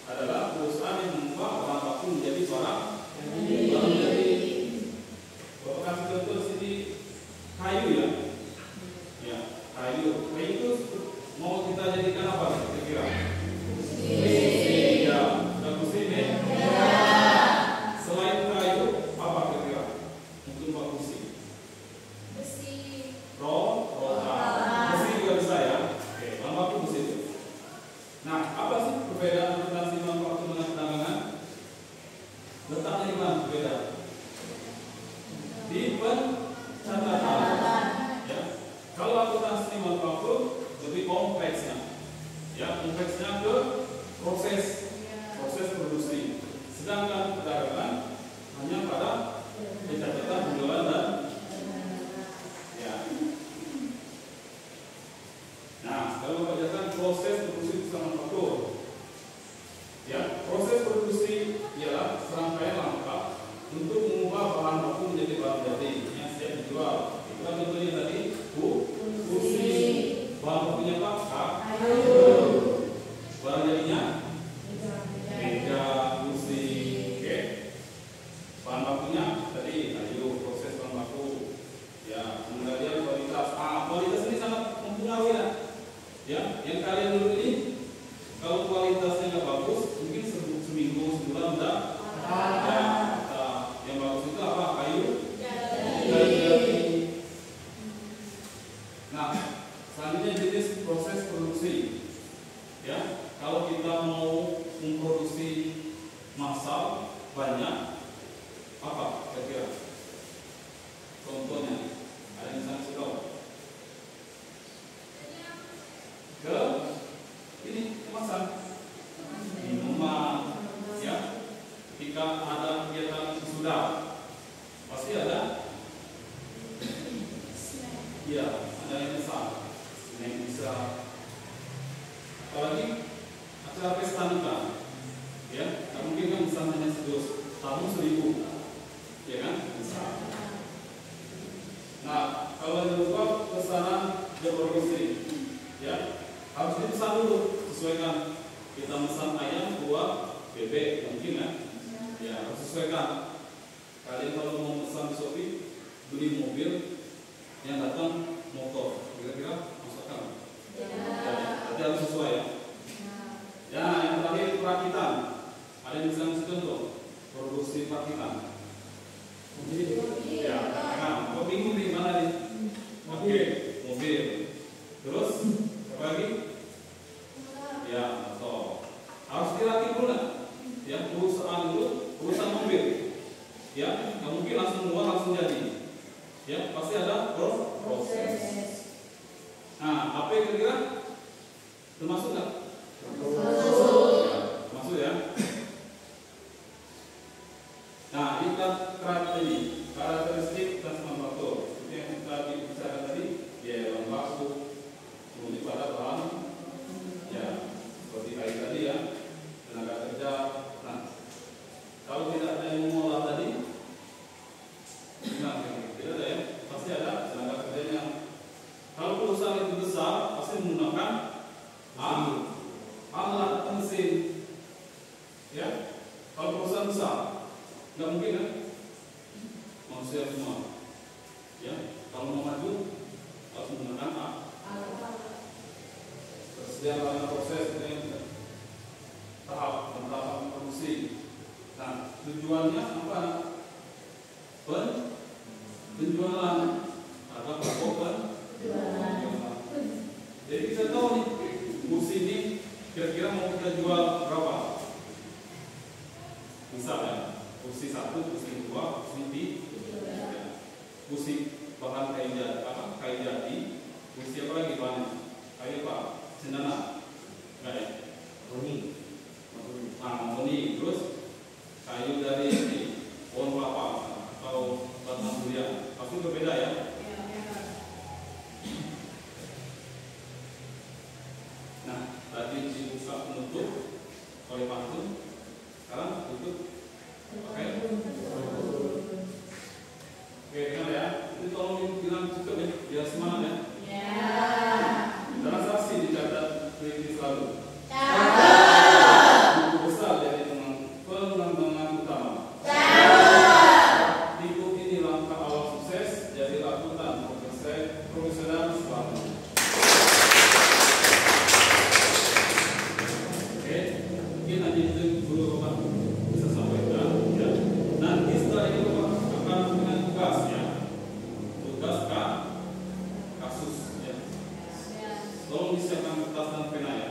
Speaker 1: adalah perusahaan yang mengubah barang baku menjadi barang jadi. Bapak kasih contoh di sini kayu ya. Ya, kayu itu mau kita jadikan apa kira-kira? Ya, bagus ini. Selain kayu, apa kira-kira? Untuk bagus sih.
Speaker 2: Besi.
Speaker 1: Rotan. Besi juga bisa ya. Oke, bahan baku besi itu. Nah, apa sih perbedaan akuntansi manufaktur dengan perdagangan? Letaknya di mana berbeda? Di pencatatan. Ya. Kalau akuntansi manufaktur lebih kompleksnya, ya, kompleksnya ke proses produksi. Sedangkan perdagangan hanya pada pencatatan penjualan dan ya. Nah, kalau membacakan proses produksi perusahaan manufaktur, ya, proses produksi ialah serangkaian langkah untuk mengubah bahan baku menjadi barang jadi yang siap dijual. Itu kan contohnya tadi kursi, bahan bakunya apa? Kayu. Barang jadinya meja, kursi, oke. Bahan bakunya tadi kayu, proses bahan baku, ya, kemudian kualitas. Kualitas ini sangat mempengaruhi ya. Ya, yang kalian dulu ini kalau kualitasnya nggak bagus, mungkin seminggu sebulan udah. Ya, yang bagus itu apa? Kayu. Nah, selanjutnya jenis proses produksi. Ya, kalau kita mau memproduksi massal banyak, apa kira-kira? Contohnya, ada yang bisa kasih tahu? Ke ini kemasan, minuman, ya. Ketika ada kegiatan sesudah, pasti ada. Ya, ada yang besar, yang bisa. Apalagi acara pesta nikah, ya, nggak mungkin kan bisa hanya sedus tamu 1.000, ya kan? Bisa. Nah, kalau yang kedua pesanan berproduksi, ya, harus dipesan dulu, sesuaikan. Kita pesan ayam, buah, bebek, mungkin kan? Ya, harus sesuaikan. Ya, pasti ada proses. Nah, apa kira-kira termasuk nggak? Masuk ya. Nah, kita ini karakteristik transfer manufaktur. Seperti yang kita bicarakan tadi, ya bahan baku, kemudian pada bahan, ya seperti air tadi ya, tenaga kerja. Nah, kalau tidak ada yang mengolah tadi, nah, tidak ada ya, pasti ada tenaga kerjanya. Kalau perusahaan itu besar, pasti menggunakan alat mesin. Ya, kalau perusahaan besar, nggak mungkin kan? Manusia semua. Ya, kalau mau maju harus menggunakan alat. Persediaan proses ini tahap produksi. Nah, tujuannya apa? Penjualan atau penjualan. Jadi kita tahu nih, kursi ini kira-kira mau kita jual berapa? Misalnya, kursi 1, kursi 2, kursi 3, kursi bahan kayu jati, kursi apa lagi bahannya? Kayu apa? Cendana, enggak ya? Mahoni, terus kayu dari pohon kelapa atau batang durian, pasti berbeda ya. Nah, tadi dibuka penutup oleh pantun, sekarang tutup pakai. Oke, dengar ya. Itu tolong bilang cukup ya, biar semangat ya. Transaksi dicatat teliti selalu. Buku besar jadi pengembangan utama. Buku ini langkah awal sukses, jadi lakukan profesional selalu. Oke, mungkin nanti itu dulu Bapak bisa sampaikan ya. Nanti setelah itu Bapak akan dengan tugas ya. Tugas kasus ya. Tolong disiapkan kertas dan pena ya.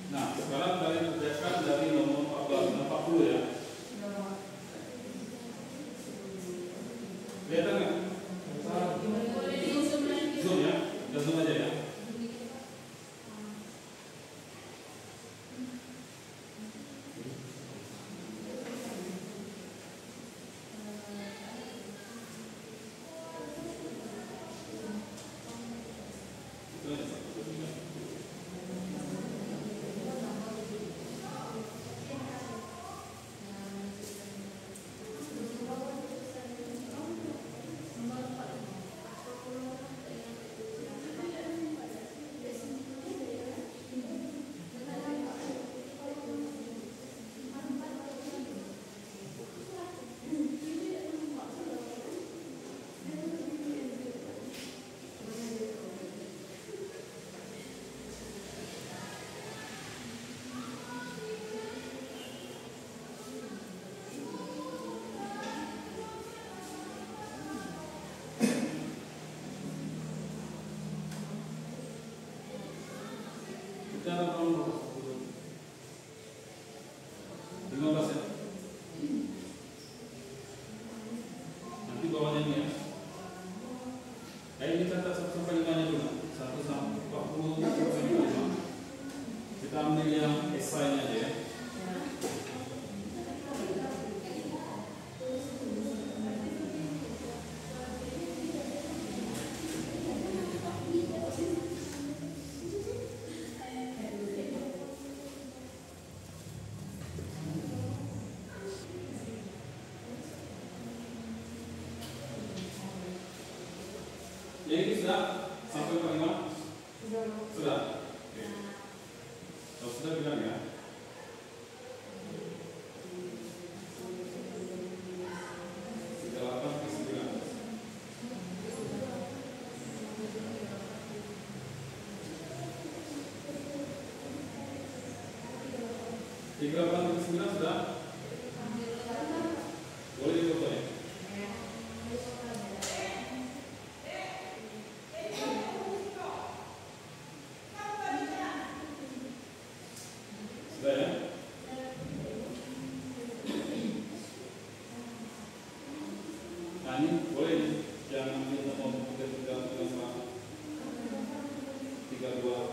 Speaker 1: Nah, sekarang kalian kerjakan dari nomor 14 ya. Kelihatan nggak? Zoom ya, udah zoom aja ya. Cara sudah sampai 45? Sudah? Oke. Kalau sudah bilang ya. Tiga 8 sudah? Boleh difoto ya? Sudah ya? Nah ini boleh yang nanti mau 33 32 35.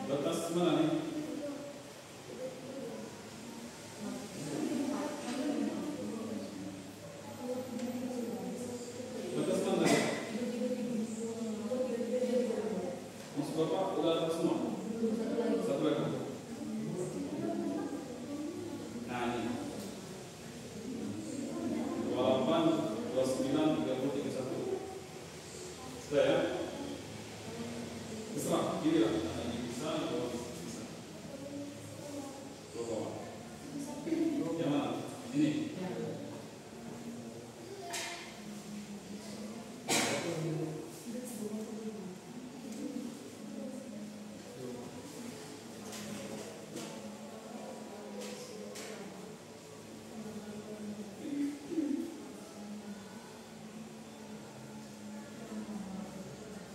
Speaker 1: Batas mana nih? Batas mana? Maksud Bapak udah atas semua? Satu lagi. Nah ini 28, 29, 30, 31. Sudah ya? Terserah, gini lah. Bisa atau bisa? Coba. Yang mana? Ini.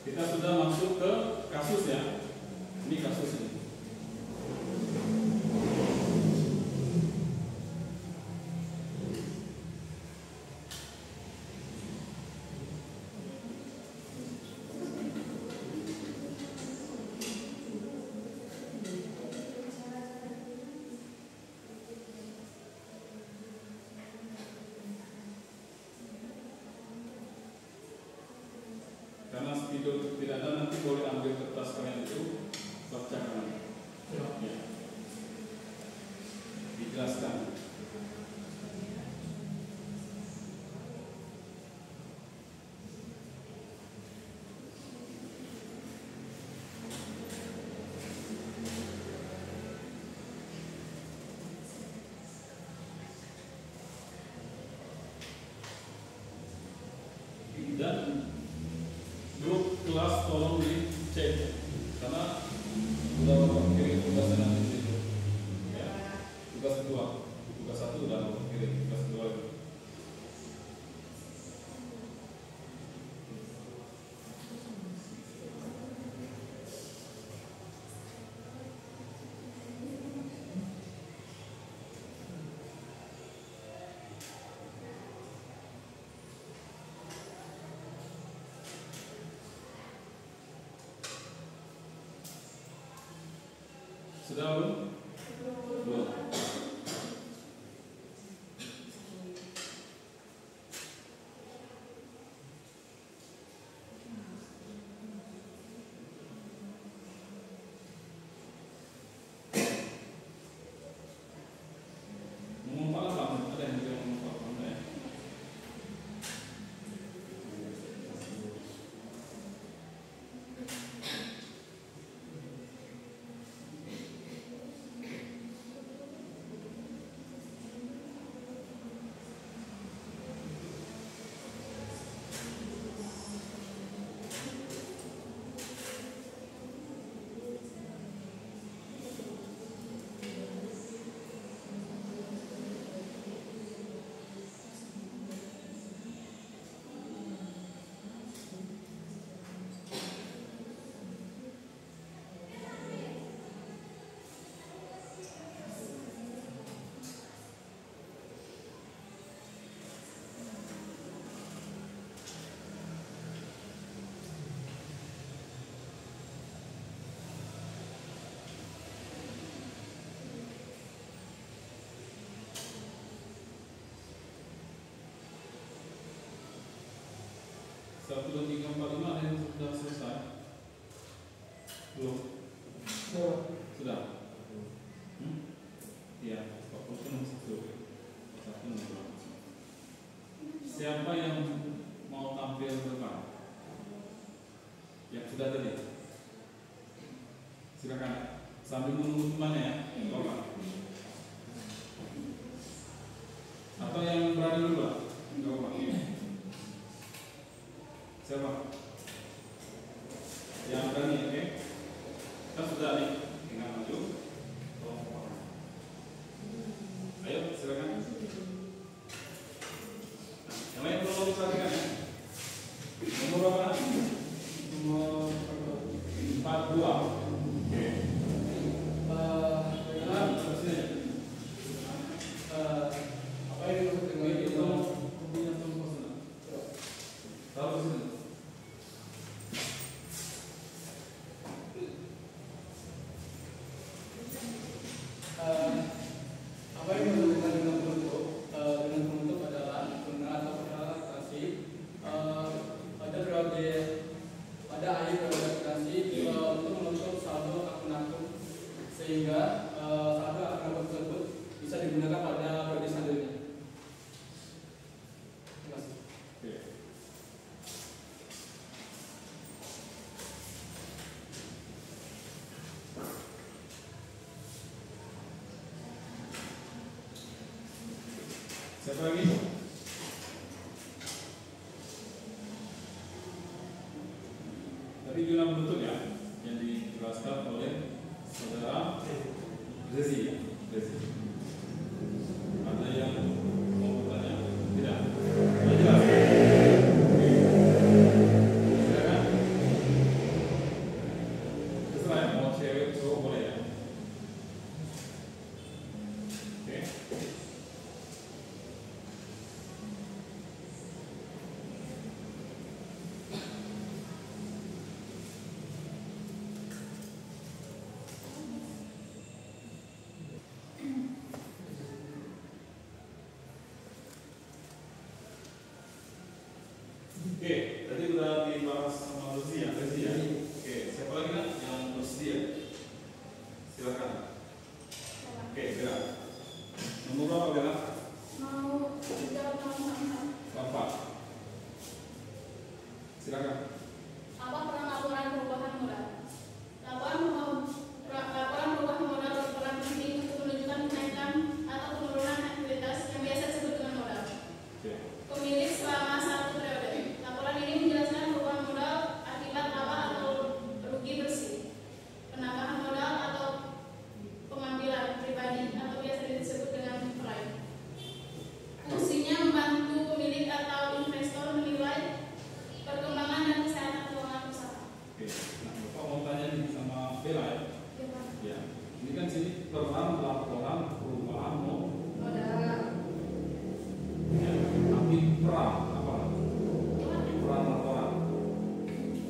Speaker 1: Kita sudah masuk ke kasus ya. Ini kasus ini. Karena spidol tidak ada, nanti boleh ambil kertas kalian itu, bacakan ya. Dijelaskan. Dan grup kelas tolong dicek karena sudah Bapak kirim tugasnya nanti di situ. Ya. Tugas kedua, tugas satu udah Bapak kirim, tugas kedua itu. Sudah belum? Belum. Mengumpal apa? Ada yang juga mengumpal apa ya? Satu, dua, tiga, empat, lima ada yang sudah selesai. Sambil menunggu temannya ya, Bapak. Atau yang berani dulu, Pak? Enggak apa-apa. Siapa? Yang berani, oke? Kita sudah nih, tinggal maju. Ayo, silakan. Nah, yang lain perlu diperhatikan ya. Nomor berapa? Nomor 42. Oke.
Speaker 9: Apa yang dimaksud dengan itu?
Speaker 1: Tahu sih.
Speaker 9: Apa yang dimaksud dengan bentuk? Dengan bentuk adalah guna atau transaksi pada periode pada akhir periode transaksi untuk menutup saldo akun-akun sehingga saldo akun-akun tersebut bisa digunakan pada periode selanjutnya. Terima kasih.
Speaker 1: Oke. Siapa lagi? Tadi jumlah menutup ya, yang dijelaskan oleh saudara Rezi ya, Rezi. Ada yang mau bertanya? Tidak? Sudah jelas? Oke. Silakan. Terserah ya, mau cewek cowok boleh ya. Oke. Oke, tadi udah dibahas sama Rezi ya, Rezi ya. Oke, siapa lagi nak yang bersedia? Silakan. Oke, gerak. Nomor berapa gerak?
Speaker 2: Mau jawab nomor 4.
Speaker 1: Bapak. Silakan.
Speaker 2: Apa peran laporan perubahan modal? Laporan perubahan modal berperan penting untuk menunjukkan kenaikan atau penurunan ekuitas yang biasa disebut dengan modal.
Speaker 1: Oke.
Speaker 2: Pemilik selama satu periode. Laporan ini menjelaskan perubahan modal akibat laba atau rugi bersih, penambahan modal atau pengambilan pribadi atau biasa disebut dengan prime. Fungsinya membantu pemilik atau investor menilai perkembangan dan kesehatan keuangan usaha.
Speaker 1: Oke. Nah, Bapak mau tanya nih sama Bella ya.
Speaker 2: Ya, Pak.
Speaker 1: Ya. Ini kan sini peran laporan perubahan
Speaker 2: Modal.
Speaker 1: ya. Tapi peran apa? Peran laporan.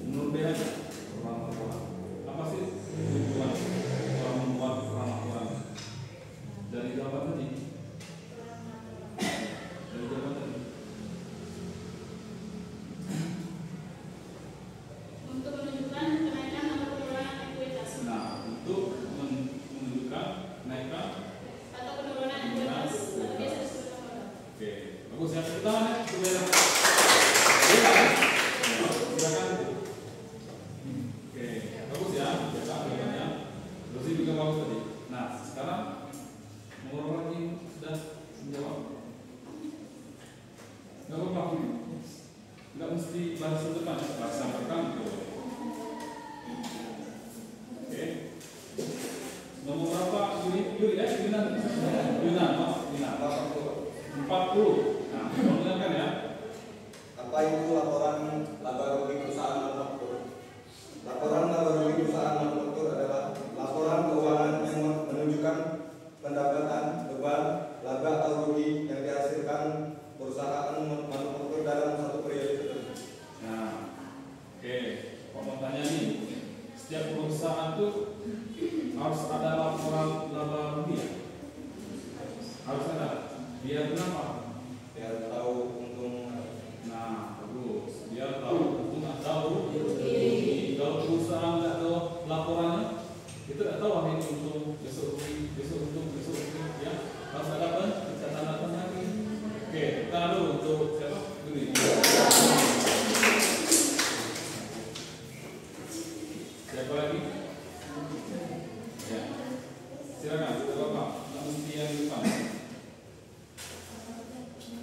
Speaker 1: Menurut Bella peran laporan. Apa sih tujuan orang membuat peran laporan? Dari jawaban tadi. Dari jawaban tadi.
Speaker 2: Untuk menunjukkan kenaikan atau penurunan ekuitas
Speaker 1: Nah, untuk menunjukkan kenaikan.
Speaker 2: atau penurunan ekuitas atau biasa disebut dengan modal.
Speaker 1: Oke, bagus ya. Tepuk tangan ya. Bella. Bella. Silakan. Oke, bagus ya. Bella jawabannya. Rosi juga bagus tadi. Nah, sekarang nomor lagi sudah menjawab. Nggak apa-apa. Nggak mesti bahasa depan, bahasa belakang gitu. Oke. Nomor berapa? Yunan. Yunan, Mas. Yunan. 40. Nah, dengarkan ya.
Speaker 8: Apa itu laporan laba rugi perusahaan manufaktur? Laporan laba rugi perusahaan manufaktur adalah laporan keuangan yang menunjukkan pendapatan, beban, laba atau rugi yang dihasilkan perusahaan manufaktur dalam satu periode tertentu.
Speaker 1: Nah, oke. Kok mau tanya nih, setiap perusahaan tuh harus ada laporan laba rugi ya? Harus ada. Biar kenapa?
Speaker 8: Biar tahu untung.
Speaker 1: Nah, bagus. Biar Silakan, Bapak. Mesti yang di depan.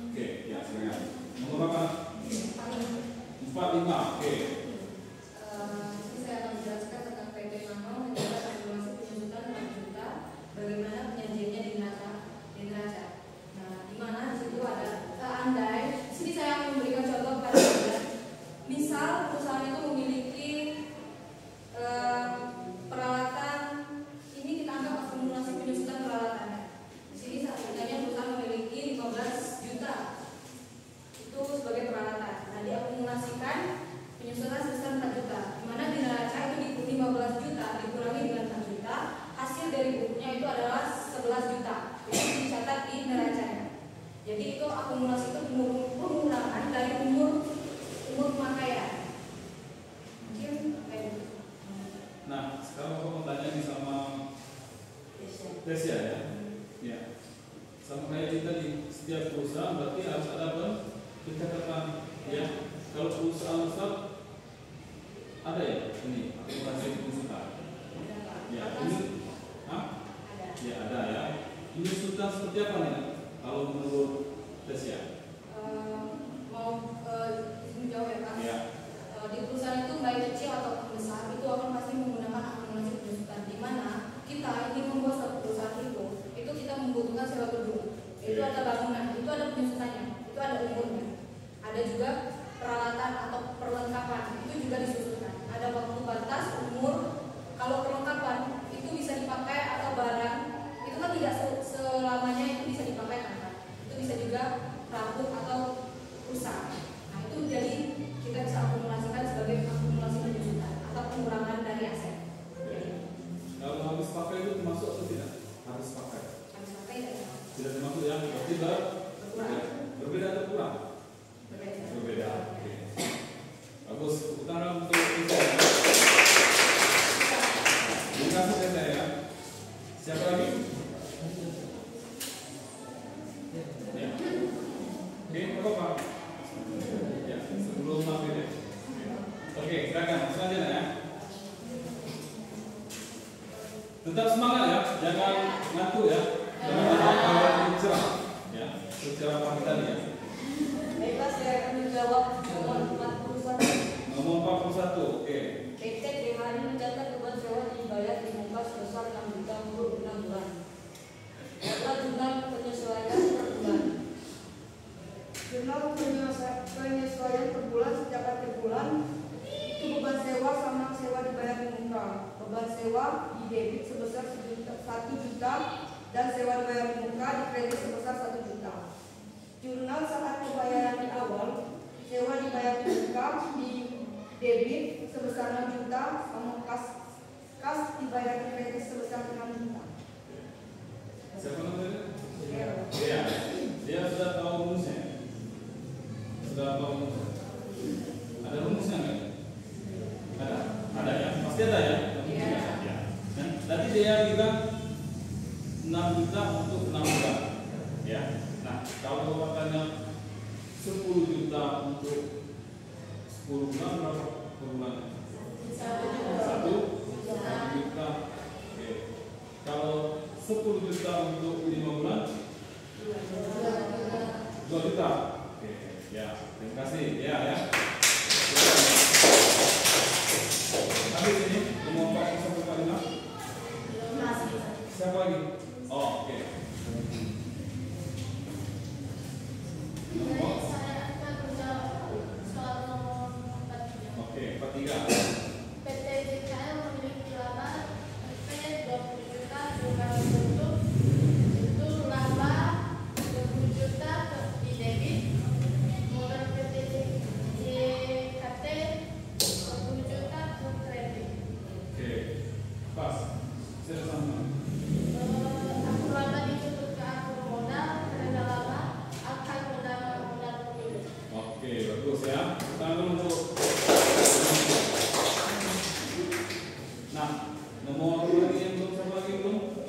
Speaker 1: Oke, ya silakan. Nomor berapa? 45. Oke.
Speaker 4: Saya akan menjelaskan tentang PT Nano menjaga akumulasi penyusutan 4 juta. Bagaimana penyajiannya di neraca. Nah, di mana di situ ada andai. Di sini saya akan memberikan contoh kepada Anda. Misal perusahaan itu memiliki peralatan, ini kita anggap akumulasi penyusutan peralatannya. Di sini seandainya perusahaan memiliki 15 juta itu sebagai peralatan. Nah, diakumulasikan penyusutan sebesar 4 juta. Di mana di neraca itu di 15 juta dikurangi dengan 4 juta, hasil dari bukunya itu adalah 11 juta. Itu dicatat di neracanya. Jadi itu akumulasi itu pengurangan dari umur pemakaian. Mungkin kayak gitu.
Speaker 1: Nah, sekarang Bapak mau tanya nih sama Tesia ya. Ya. Sama kayak kita di setiap perusahaan berarti harus ada pencatatan ya. Kalau perusahaan besar ada ya ini akumulasi penyusutan. Ya, ini ya ada ya. Penyusutan seperti apa nih? Kalau menurut Tesia?
Speaker 4: Mau menjawab ya Pak?
Speaker 1: Ya.
Speaker 4: Di perusahaan itu baik kecil atau besar itu akan pasti menggunakan akumulasi penyusutan. Di mana kita ingin membuat suatu perusahaan itu kita membutuhkan sewa gedung. Itu ada bangunan, itu ada penyusutannya, itu ada umurnya. Ada juga peralatan atau perlengkapan, itu juga disusunkan. Ada waktu batas, umur. Kalau perlengkapan itu bisa dipakai atau barang, itu kan tidak selamanya itu bisa dipakai kan? Itu bisa juga rapuh atau rusak. Nah itu jadi kita bisa akumulasikan sebagai akumulasi penyusutan atau pengurangan dari aset.
Speaker 1: Kalau habis pakai itu termasuk atau tidak? Habis pakai.
Speaker 4: Habis pakai
Speaker 1: Tidak termasuk ya? Berarti berbeda atau kurang? Berbeda. Oke. Bagus. Tepuk tangan untuk kita. Terima kasih saya. Siapa lagi? Ya. Oke, Bapak. Ya, sebelum mampir ya. Oke, silakan. Selanjutnya ya. Tetap semangat ya, jangan ngantuk ya. Jangan cerah ya. Secara panggilan ya.
Speaker 3: Baiklah, saya akan menjawab nomor 41.
Speaker 1: Nomor 41. Oke.
Speaker 3: PT Trihari mencatat beban sewa dibayar di muka sebesar 6 juta untuk 6 bulan. Data jurnal penyesuaian per bulan. Jurnal penyesuaian per bulan setiap akhir bulan itu beban sewa sama sewa dibayar di muka. Beban sewa di debit sebesar 1 juta dan sewa dibayar di muka di kredit sebesar 1 juta. Jurnal saat pembayaran di awal, sewa dibayar di muka di debit sebesar 6 juta sama kas dibayar di kredit sebesar 6 juta.
Speaker 1: Siapa namanya? Iya. Dia sudah tahu rumusnya. Sudah tahu rumusnya. Ada rumusnya nggak? Ada ya. Pasti ada ya. Ya. Nanti dia bilang 6 juta untuk 6 bulan. Ya. Nah, kalau katanya 10 juta untuk 10 bulan berapa per bulan? 1 juta. Oke. Kalau 10 juta untuk 5 bulan 2 juta. Oke. Ya, terima kasih. Ya. Habis ini nomor 4145. Siapa lagi? Oh, oke. Nomor. Oke, 43.
Speaker 2: PT JKL memiliki laba Rp 20 juta untuk laba 20 juta di debit, modal PT JKT 20 juta ke kredit.
Speaker 1: Oke. Pas. Saya sama.
Speaker 2: Akun laba ditutup ke akun modal, karena laba akan modal pemilik.
Speaker 1: Oke, bagus ya. Tangan untuk. Nah, nomor lagi yang belum sama lagi belum?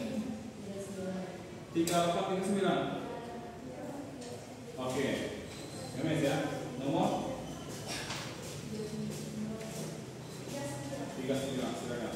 Speaker 1: 3839. Oke. Gemes ya. Nomor 39, silakan.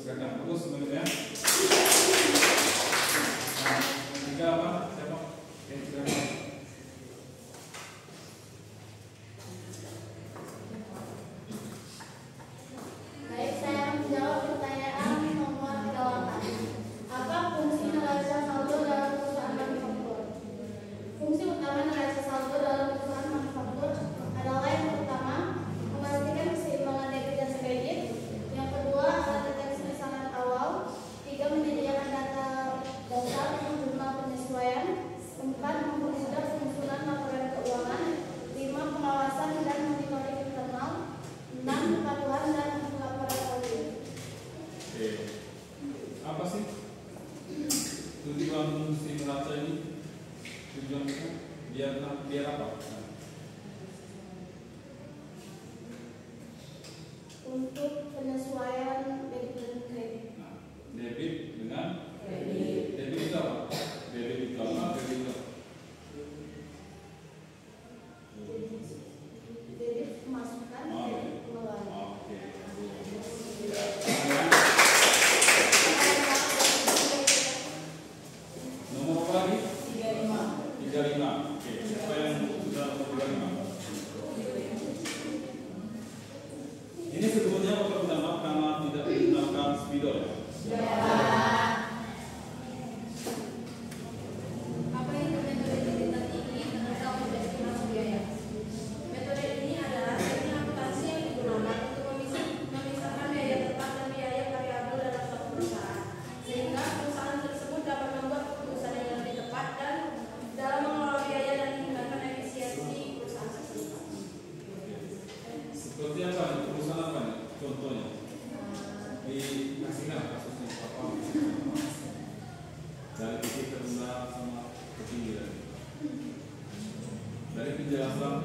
Speaker 1: Silakan bagus sebenarnya. Nah, tiga apa? Siapa? Yang silakan.
Speaker 3: Baik, saya menjawab pertanyaan nomor 8. Apa fungsi neraca saldo dalam perusahaan manufaktur? Fungsi utama neraca saldo dalam perusahaan manufaktur adalah yang pertama, memastikan keseimbangan debit dan kredit. Yang kedua, alat deteksi kesalahan awal. 3, menyediakan data dasar untuk jurnal penyesuaian. 4, mempermudah penyusunan laporan keuangan. 5, pengawasan dan monitoring internal. 6, kepatuhan dan laporan audit.
Speaker 1: Oke. Apa sih tujuan fungsi neraca ini? Tujuannya biar apa?
Speaker 3: Untuk penyesuaian debit dan kredit.
Speaker 1: Nah, debit dengan kredit. Debit itu apa? Debit itu apa? Kredit itu apa?
Speaker 3: Debit pemasukan, kredit pengeluaran.
Speaker 1: Oke. Nomor apa lagi? 35. Oke. Siapa yang sudah nomor 35? Ini sebetulnya kalau minta maaf karena tidak menggunakan spidol.
Speaker 7: Apa itu metode debit tertinggi atau metode termasuk biaya? Metode ini adalah teknik akuntansi yang digunakan untuk memisahkan biaya tetap dan biaya variabel dalam suatu perusahaan, sehingga perusahaan tersebut dapat membuat keputusan yang lebih tepat dan dalam mengelola biaya dan meningkatkan efisiensi perusahaan tersebut.
Speaker 1: Seperti apa nih? Perusahaan apa nih? Contohnya dikasihkan kasusnya apa? Dari titik terendah sama ketinggian. Dari penjelasan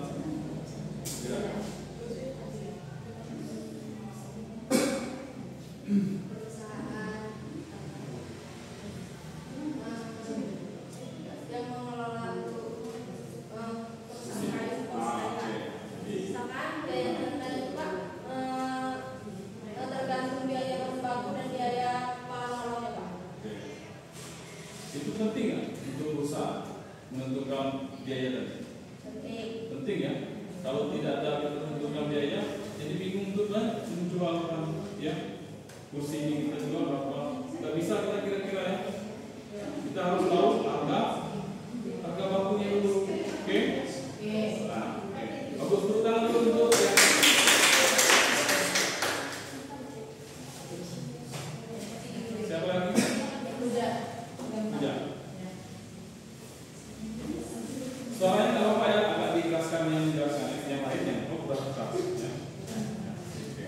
Speaker 1: silakan.
Speaker 7: Yang mengelola untuk perusahaan kayu
Speaker 1: Oke.
Speaker 7: misalkan biaya terendah itu Pak tergantung biaya bahan baku dan biaya pengelolanya Pak.
Speaker 1: Oke. Itu penting nggak untuk perusahaan menentukan biaya tadi? Penting ya. Kalau tidak ada menentukan biaya, jadi bingung untuk menjual ya. Kursi ini kita jual berapa? Nggak bisa kita kira-kira ya. Kita harus tahu harga bakunya dulu. Oke? Nah, oke. Bagus, tepuk tangan dulu untuk ya. Siapa lagi? Udah. Suaranya nggak apa-apa ya, agak dikeraskan yang dijelaskan yang lainnya. Oh, kurang keras. Ya. Oke.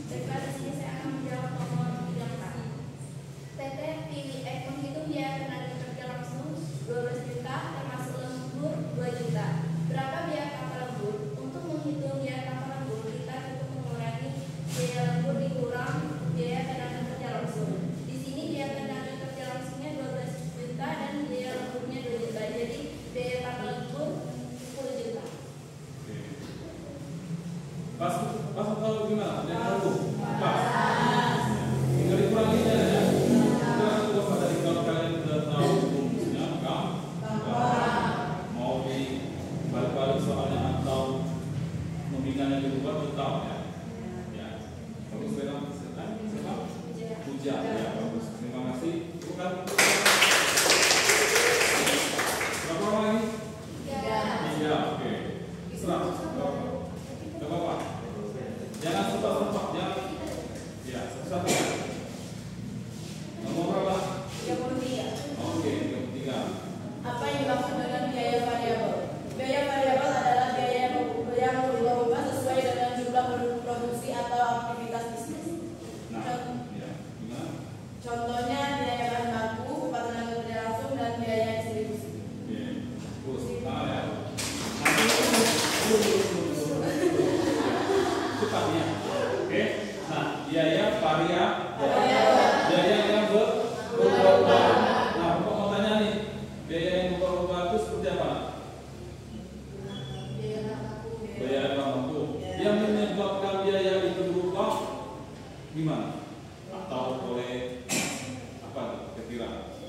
Speaker 7: Daripada sini saya akan menjawab nomor 34. PT PWX menghitung biaya tenaga kerja langsung 12 juta termasuk lembur 2 juta. Berapa biaya kapal lembur? Untuk menghitung biaya kapal lembur kita cukup mengurangi biaya lembur dikurang biaya tenaga kerja langsung. Di sini biaya tenaga kerja langsungnya 12 juta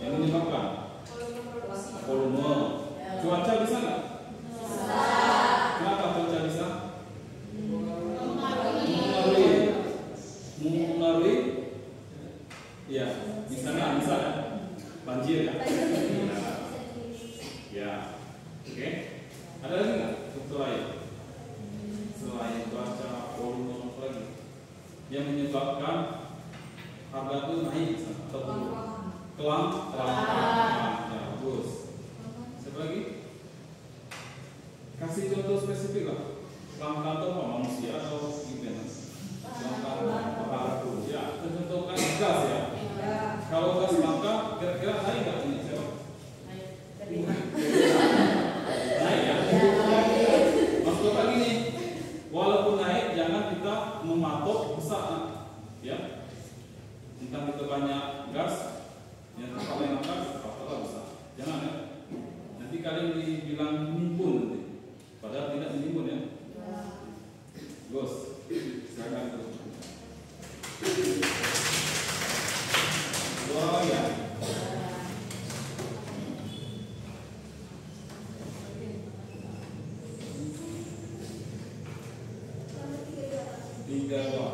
Speaker 1: Yang menyebabkan volume. Cuaca bisa nggak? Kenapa cuaca bisa? Mengaruhi? Ya, bisa nggak? Bisa ya? Banjir ya? Ya, oke. Ada lagi nggak? Selain cuaca, volume, apa lagi? Yang menyebabkan harga itu naik atau turun? Kelangkaan. Ya, bagus. Siapa lagi? Kasih contoh spesifik lah. Kelangkaan itu apa? Manusia atau gimana? Kelangkaan apa? Ya, contohkan gas ya. Kalau gas langka, kira-kira naik nggak ini? Siapa? Naik ya. Maksud lagi nih, walaupun naik, jangan kita mematok besar, ya. Entah kita banyak gas, yang terpakai gas, apa besar. Jangan ya. Nanti kalian dibilang menimbun nanti, padahal tidak menimbun ya. Bos, silakan terus. Oh ya. Tiga dua.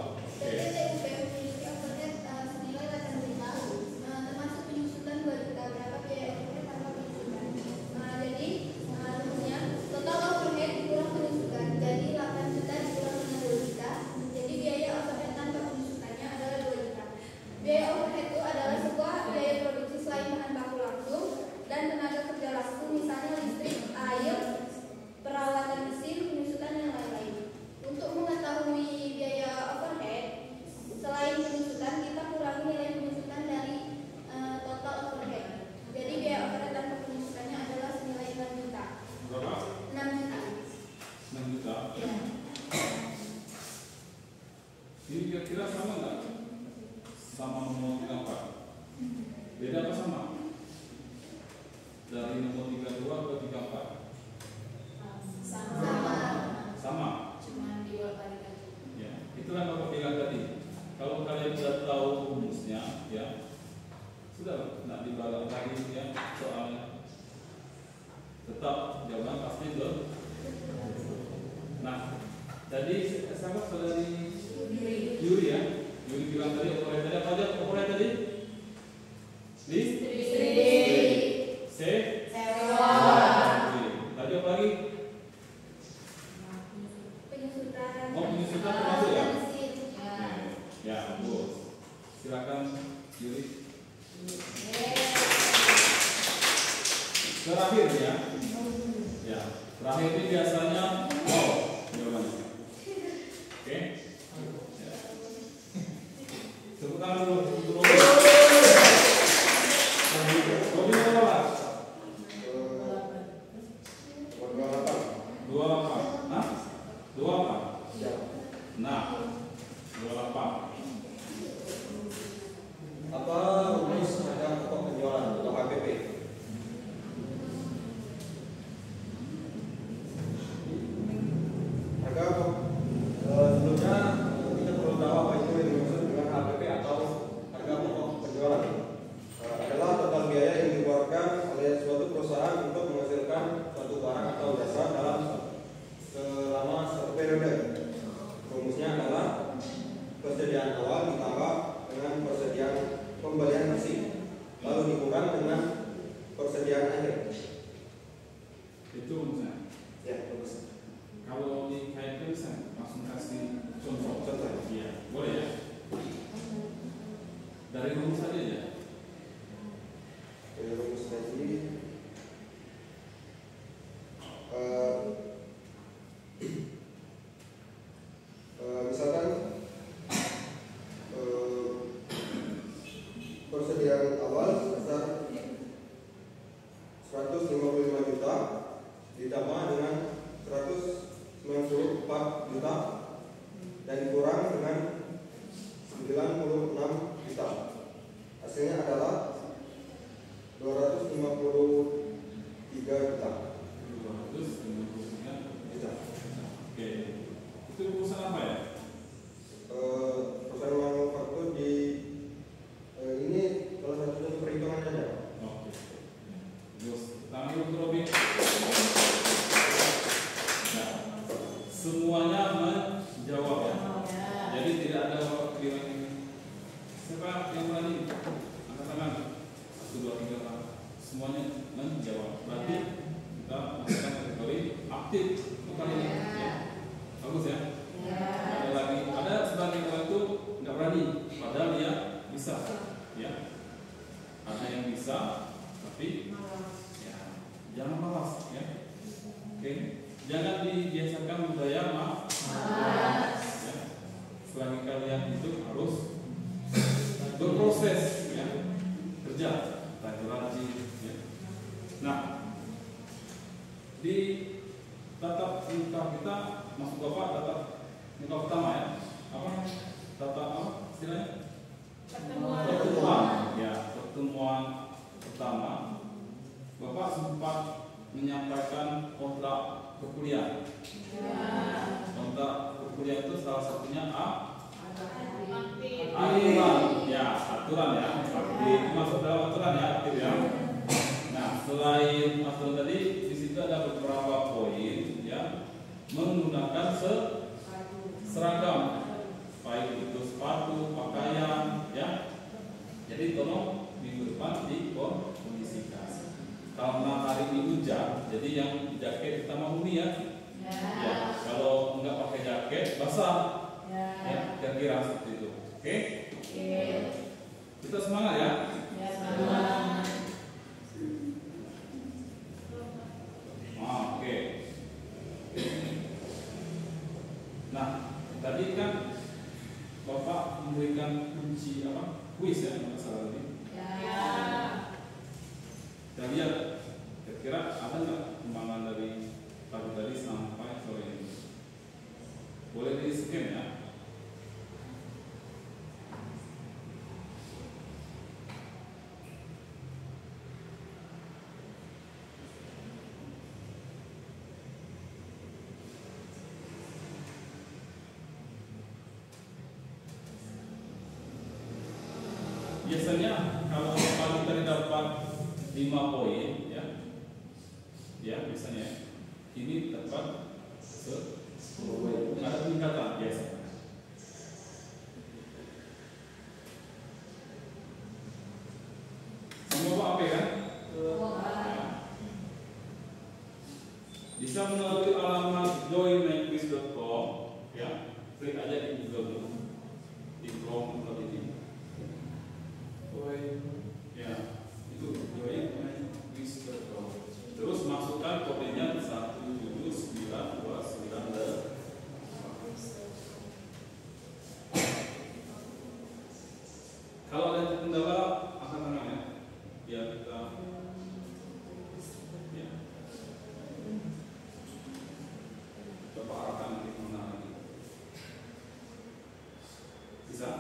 Speaker 1: Ini kira-kira sama nggak? Sama nomor 34? Beda apa sama? Dari nomor 32 ke 34? Sama.
Speaker 4: Cuma dibolak-balik aja.
Speaker 1: Ya, itulah Bapak bilang tadi. Kalau kalian sudah tahu rumusnya, ya sudah nggak dibalak lagi ya soalnya. Tetap jawaban pasti itu. Nah, tadi sahabat saudari Yuri ya. Yuri bilang tadi operator tadi apa aja? Operator tadi? Listrik. Sewa. Tadi apa lagi?
Speaker 2: Penyusutan.
Speaker 1: Oh, penyusutan termasuk ya? Ya, bagus. Silakan Yuri. Terakhir ya. Ya, terakhir ini biasanya jawabannya. Oke. Ya. Tepuk tangan dulu untuk Robi. Robi berapa? 28. Nah, 28. Nah, 28.
Speaker 8: Apa rumus harga pokok penjualan atau HPP? Harga sebelumnya kita perlu tahu apa itu yang dimaksud dengan HPP atau harga pokok penjualan. Adalah total biaya yang dikeluarkan oleh suatu perusahaan untuk menghasilkan suatu barang atau jasa dalam selama satu periode. Rumusnya adalah persediaan awal ditambah dengan persediaan pembelian bersih, lalu dikurang dengan persediaan akhir.
Speaker 1: Itu rumusnya.
Speaker 8: Ya, bagus.
Speaker 1: Kalau dikaitkan bisa langsung kasih contoh. Iya, boleh ya. Dari rumus saja ya.
Speaker 8: Dari rumus tadi, misalkan persediaan awal sebesar 155 juta ditambah dengan 194 juta dan dikurang dengan 96 juta. Hasilnya adalah 253 juta.
Speaker 1: 253
Speaker 8: juta.
Speaker 1: Oke. Itu rumusan apa ya?
Speaker 8: Perusahaan manufaktur di ini salah satu perhitungan saja.
Speaker 1: Panggil Dr. Robi. Nah, semuanya menjawab ya. Jadi tidak ada orang kelima ini. Siapa yang berani? Angkat tangan. 1, 2, 3, 4. Semuanya menjawab. Berarti kita masukkan kategori aktif untuk kali ini. Ya. Bagus ya. Ada lagi. Ada sebagian orang itu nggak berani, padahal dia bisa. Ya. Ada yang bisa, tapi ya jangan malas ya. Oke. Jangan dibiasakan budaya malas. Ya. Selagi kalian itu harus berproses ya. Kerja, rajin ya. Nah, di tatap muka kita masuk Bapak tatap muka pertama ya. Apa? Tatap apa istilahnya? Pertemuan. Ya, pertemuan pertama. Bapak sempat menyampaikan kontrak perkuliahan. Kontrak perkuliahan itu salah satunya aturan. Ya, aturan ya. Aktif masuk dalam aturan ya, aktif ya. Nah, selain aturan tadi, di situ ada beberapa poin ya, menggunakan seragam, baik itu sepatu, pakaian ya. Jadi tolong minggu depan dikondisikan. Karena hari ini hujan, jadi yang jaket kita mau huni ya. Ya, kalau enggak pakai jaket basah. Ya, kira-kira seperti itu. Oke? Kita semangat ya.
Speaker 6: Semangat.
Speaker 1: Oke. Nah, tadi kan Bapak memberikan kunci apa? Kuis ya, nggak salah tadi. Kita lihat, kira-kira ada nggak kembangan dari pagi tadi sampai sore ini? Boleh di scan ya. Biasanya kalau pagi tadi dapat 5 poin ya, ya biasanya ini dapat 10 poin. Ada peningkatan biasa. Semua Pak apa kan? Ya. Bisa melalui alamat joinmyquiz.com ya, klik aja di Google dulu, di Chrome atau ini. Ya, itu joinmyquiz.com. Terus masukkan kodenya 17929. Kalau ada kendala angkat tangan ya, biar kita ya. Coba arahkan nanti kemana lagi. Bisa?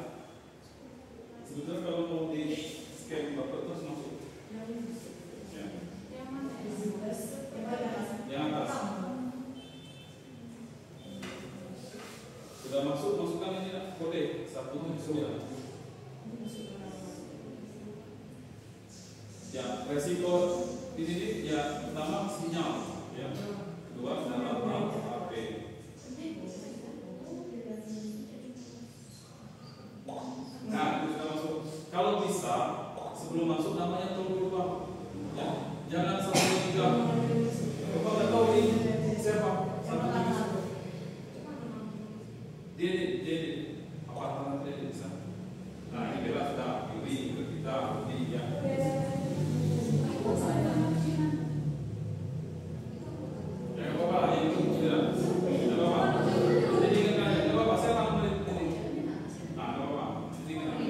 Speaker 1: Sebetulnya kalau mau di scan Bapak terus masuk. Ya. Yang atas. Sudah masuk, masukkan ini kode 179. Ya, resiko di sini ya pertama sinyal, ya. Kedua dalam HP. Nah, itu sudah masuk. Kalau bisa sebelum masuk namanya tolong berubah. Ya, jangan 123. Bapak nggak tahu ini siapa? 177. Dede, apa tangan Dede bisa? Nah, ini bebas sudah pilih ke kita pilih ya. Jangan apa-apa, yang itu tidak. Tidak apa-apa. Jadi ingatkan, tidak apa-apa. Saya akan beli ini. Nah, tidak apa-apa. Jadi ingatkan.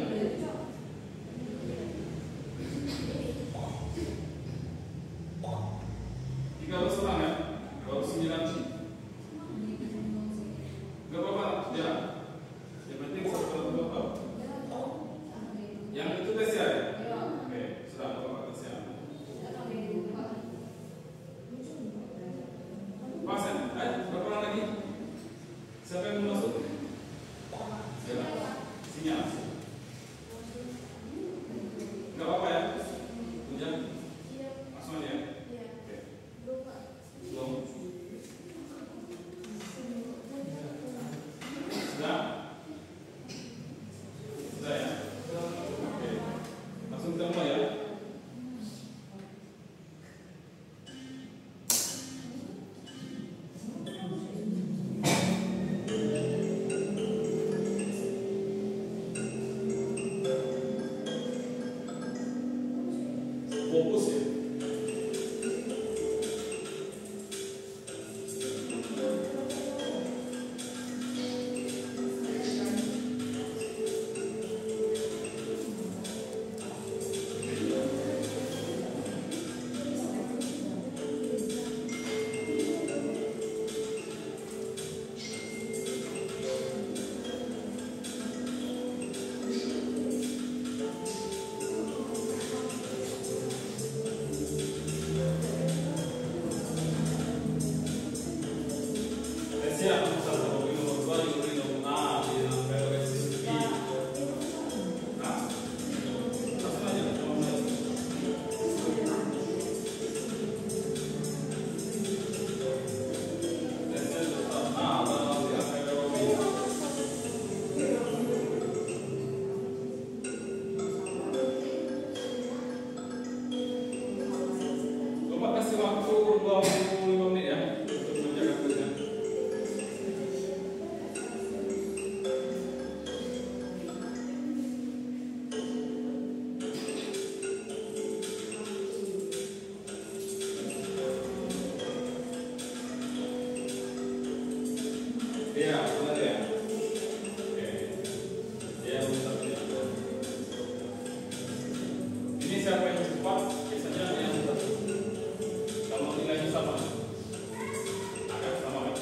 Speaker 1: waktu 5 menit ya untuk menjaga kuisnya. Iya, benar ya. Oke. Iya, benar ya. Ini siapa yang cepat? Biasanya yang kalau nilainya sama, akan sama kan?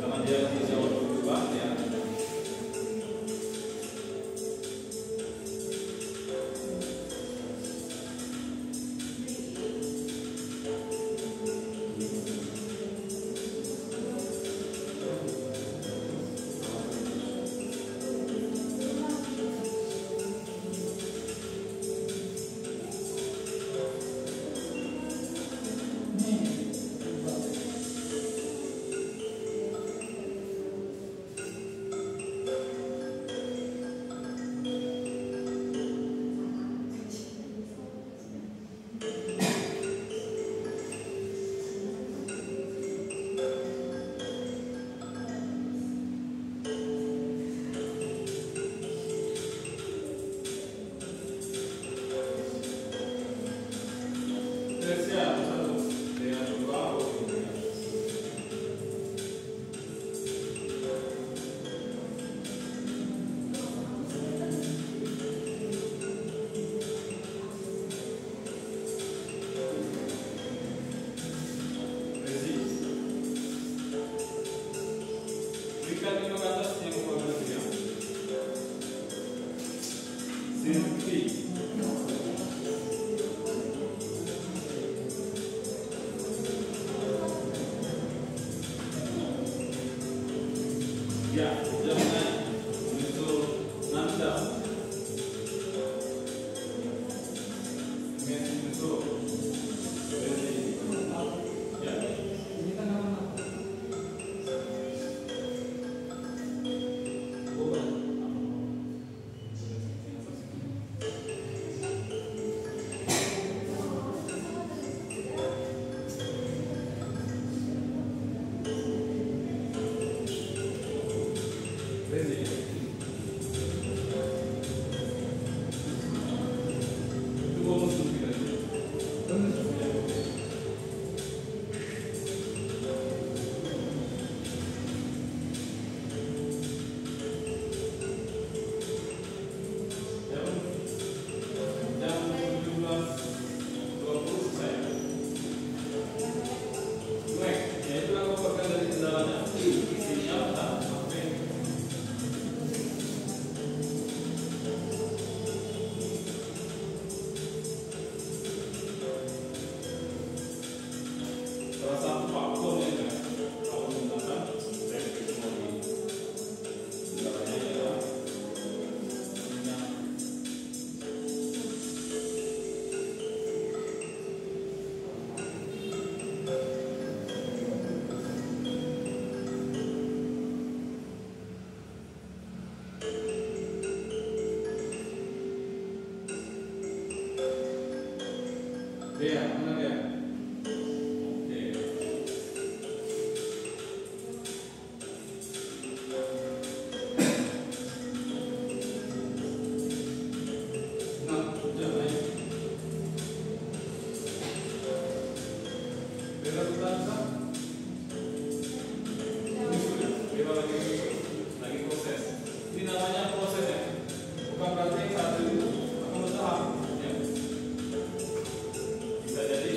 Speaker 1: Karena dia jauh berubah ya. Berikan lima ke atas yang berwarna biru. Silvi. Ya, jangan menyusul Nanda. Menyusul Rezi. Ya. Ini kan nama. Salah satu faktor yang kalau menggunakan teknologi kendalanya adalah dia, mana dia? Lagi proses. Ini namanya prosesnya. Bukan berarti satu itu akan bertahap. Ya. Bisa jadi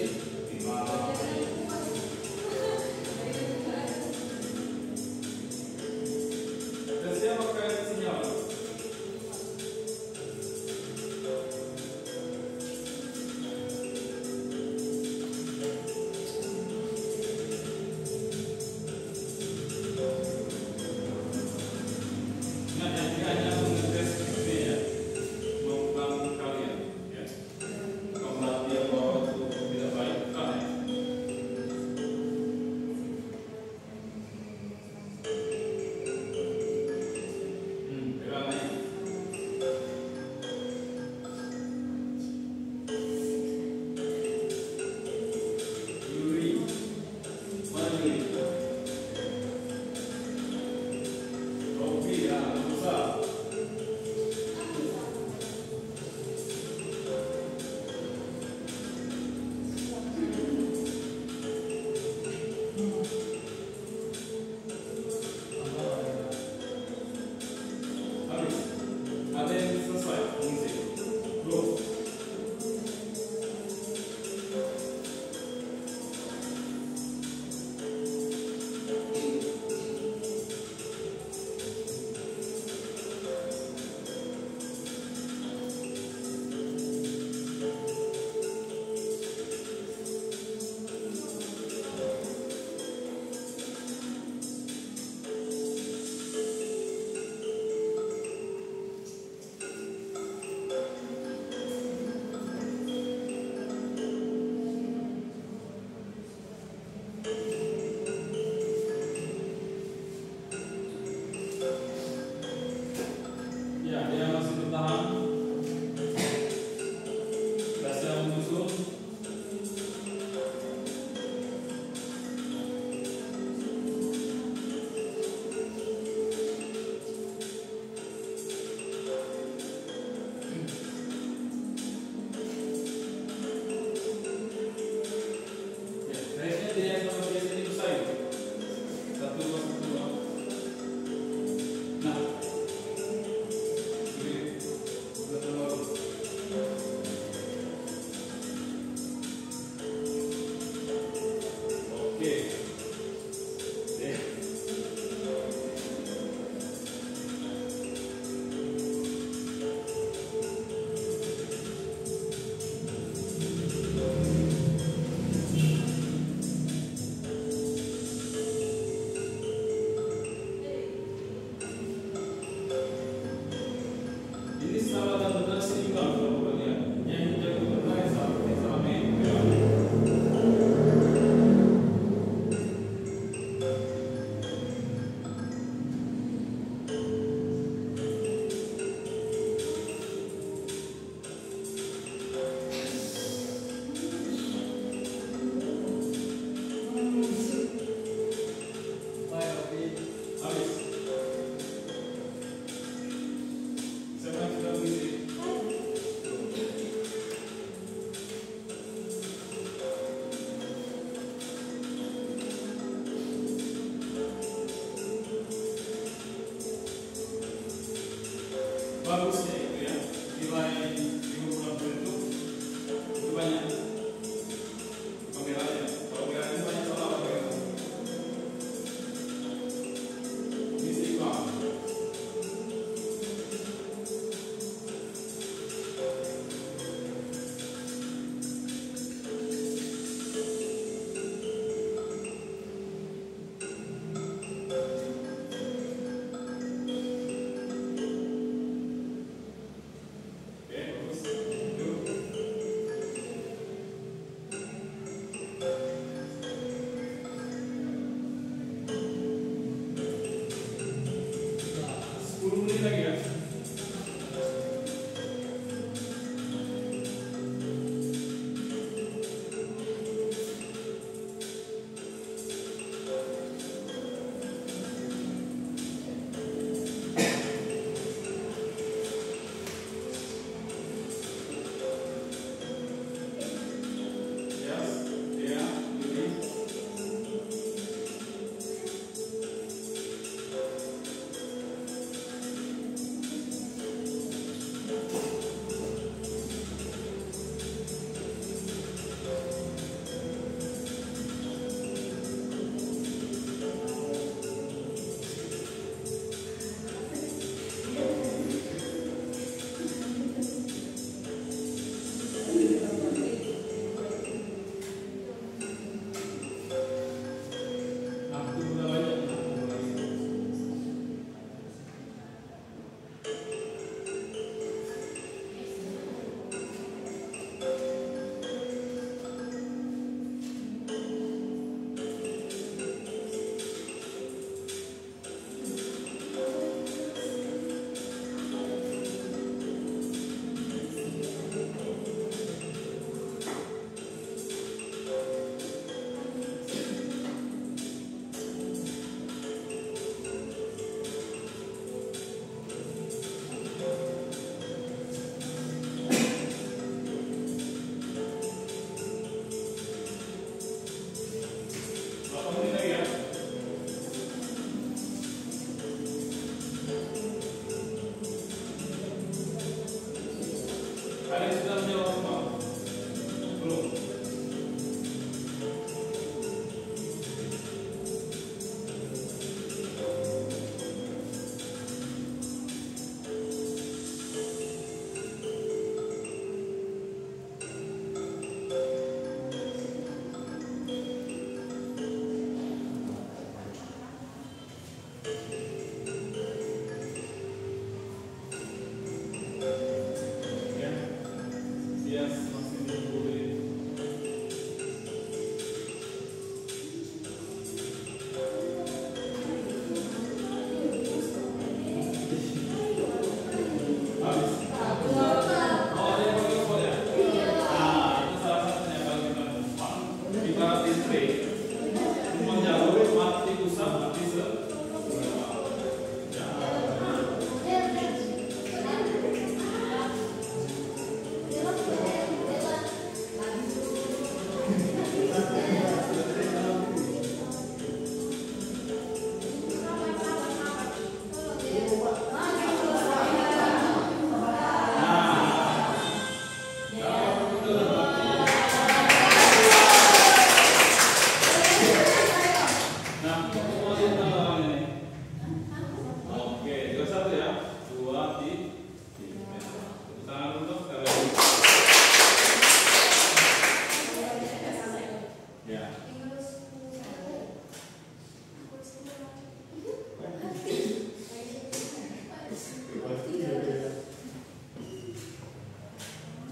Speaker 1: Ya.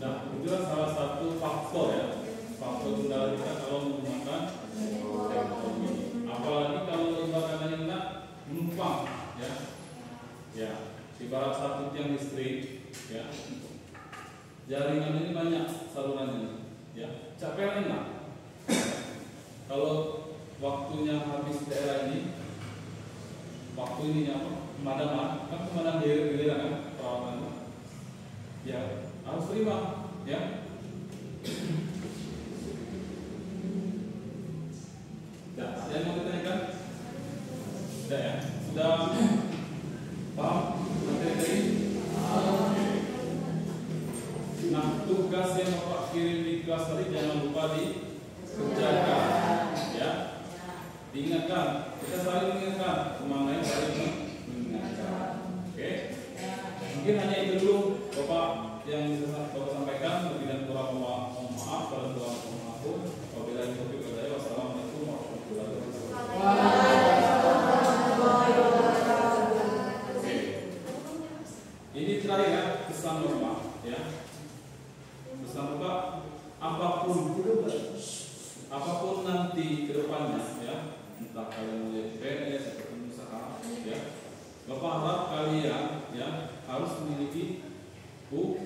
Speaker 1: Nah, itulah salah satu faktor ya, faktor kendala kita kalau menggunakan teknologi. Apalagi kalau ibaratnya menumpang, ya, ibarat satu tiang listrik, ya, jaringan ini banyak salurannya, ya, capek enak. Kalau waktunya habis daerah ini, waktu ini apa? Pemadaman, kan pemadaman giliran kan, perawatan, ya. Harus terima, ya. Ya, ada yang mau ditanyakan? Sudah ya, sudah paham materi tadi? Nah, tugas yang Bapak kirim di kelas tadi jangan lupa dikerjakan, ya. Diingatkan, kita saling mengingatkan, semuanya saling mengingatkan. Oke? Mungkin hanya itu dulu, Bapak. Yang bisa Bapak sampaikan, lebih dan kurang mohon maaf pada Tuhan aku. Wabillahi taufiq wal hidayah. Wassalamualaikum warahmatullahi wabarakatuh. Ini terakhir ya, pesan Bapak, ya. Pesan Bapak, apapun nanti ke depannya, ya, entah kalian mulai PNS atau pengusaha, ya. Bapak harap kalian, ya, harus memiliki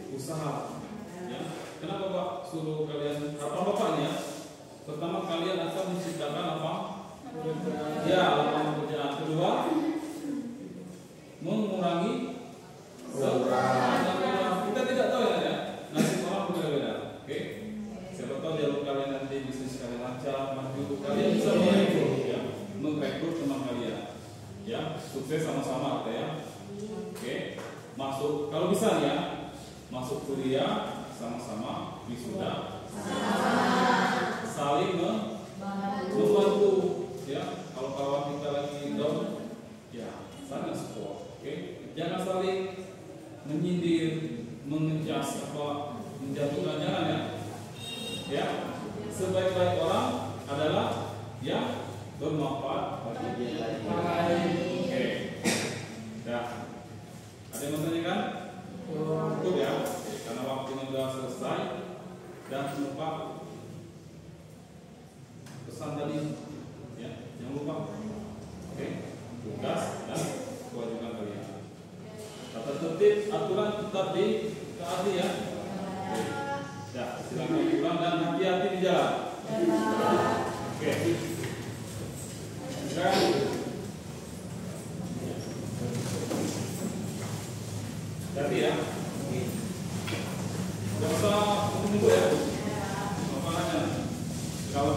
Speaker 1: usaha, ya. Kenapa Pak suruh kalian, apa Bapak ya? Pertama, kalian akan menciptakan apa? Ya, lapangan pekerjaan. Kedua, mengurangi pengeluaran. Kita tidak tahu ya, nasib orang berbeda-beda. Oke? Siapa tahu jalur kalian nanti bisnis kalian lancar, maju, kalian bisa merekrut teman kalian, ya, sukses sama-sama, ya. Oke? Masuk, kalau bisa ya. Masuk kuliah sama-sama, wisuda saling membantu, ya. Kalau kawan kita lagi down, ya, saling support. Oke? Jangan saling menyindir, mengejas apa, menjatuhkan, jangan ya. Ya, sebaik-baik orang adalah yang bermanfaat bagi yang lain. Oke. Ya. Ada yang mau tanyakan? Cukup ya, karena waktunya sudah selesai. Dan lupa pesan tadi, ya, jangan lupa. Oke, tugas dan kewajiban kalian. Tata tertib aturan tetap ditaati ya. Oke. Ya, silakan pulang dan hati-hati di jalan. Oke. Sekarang jadi ya, nggak usah menunggu ya, makanya kalau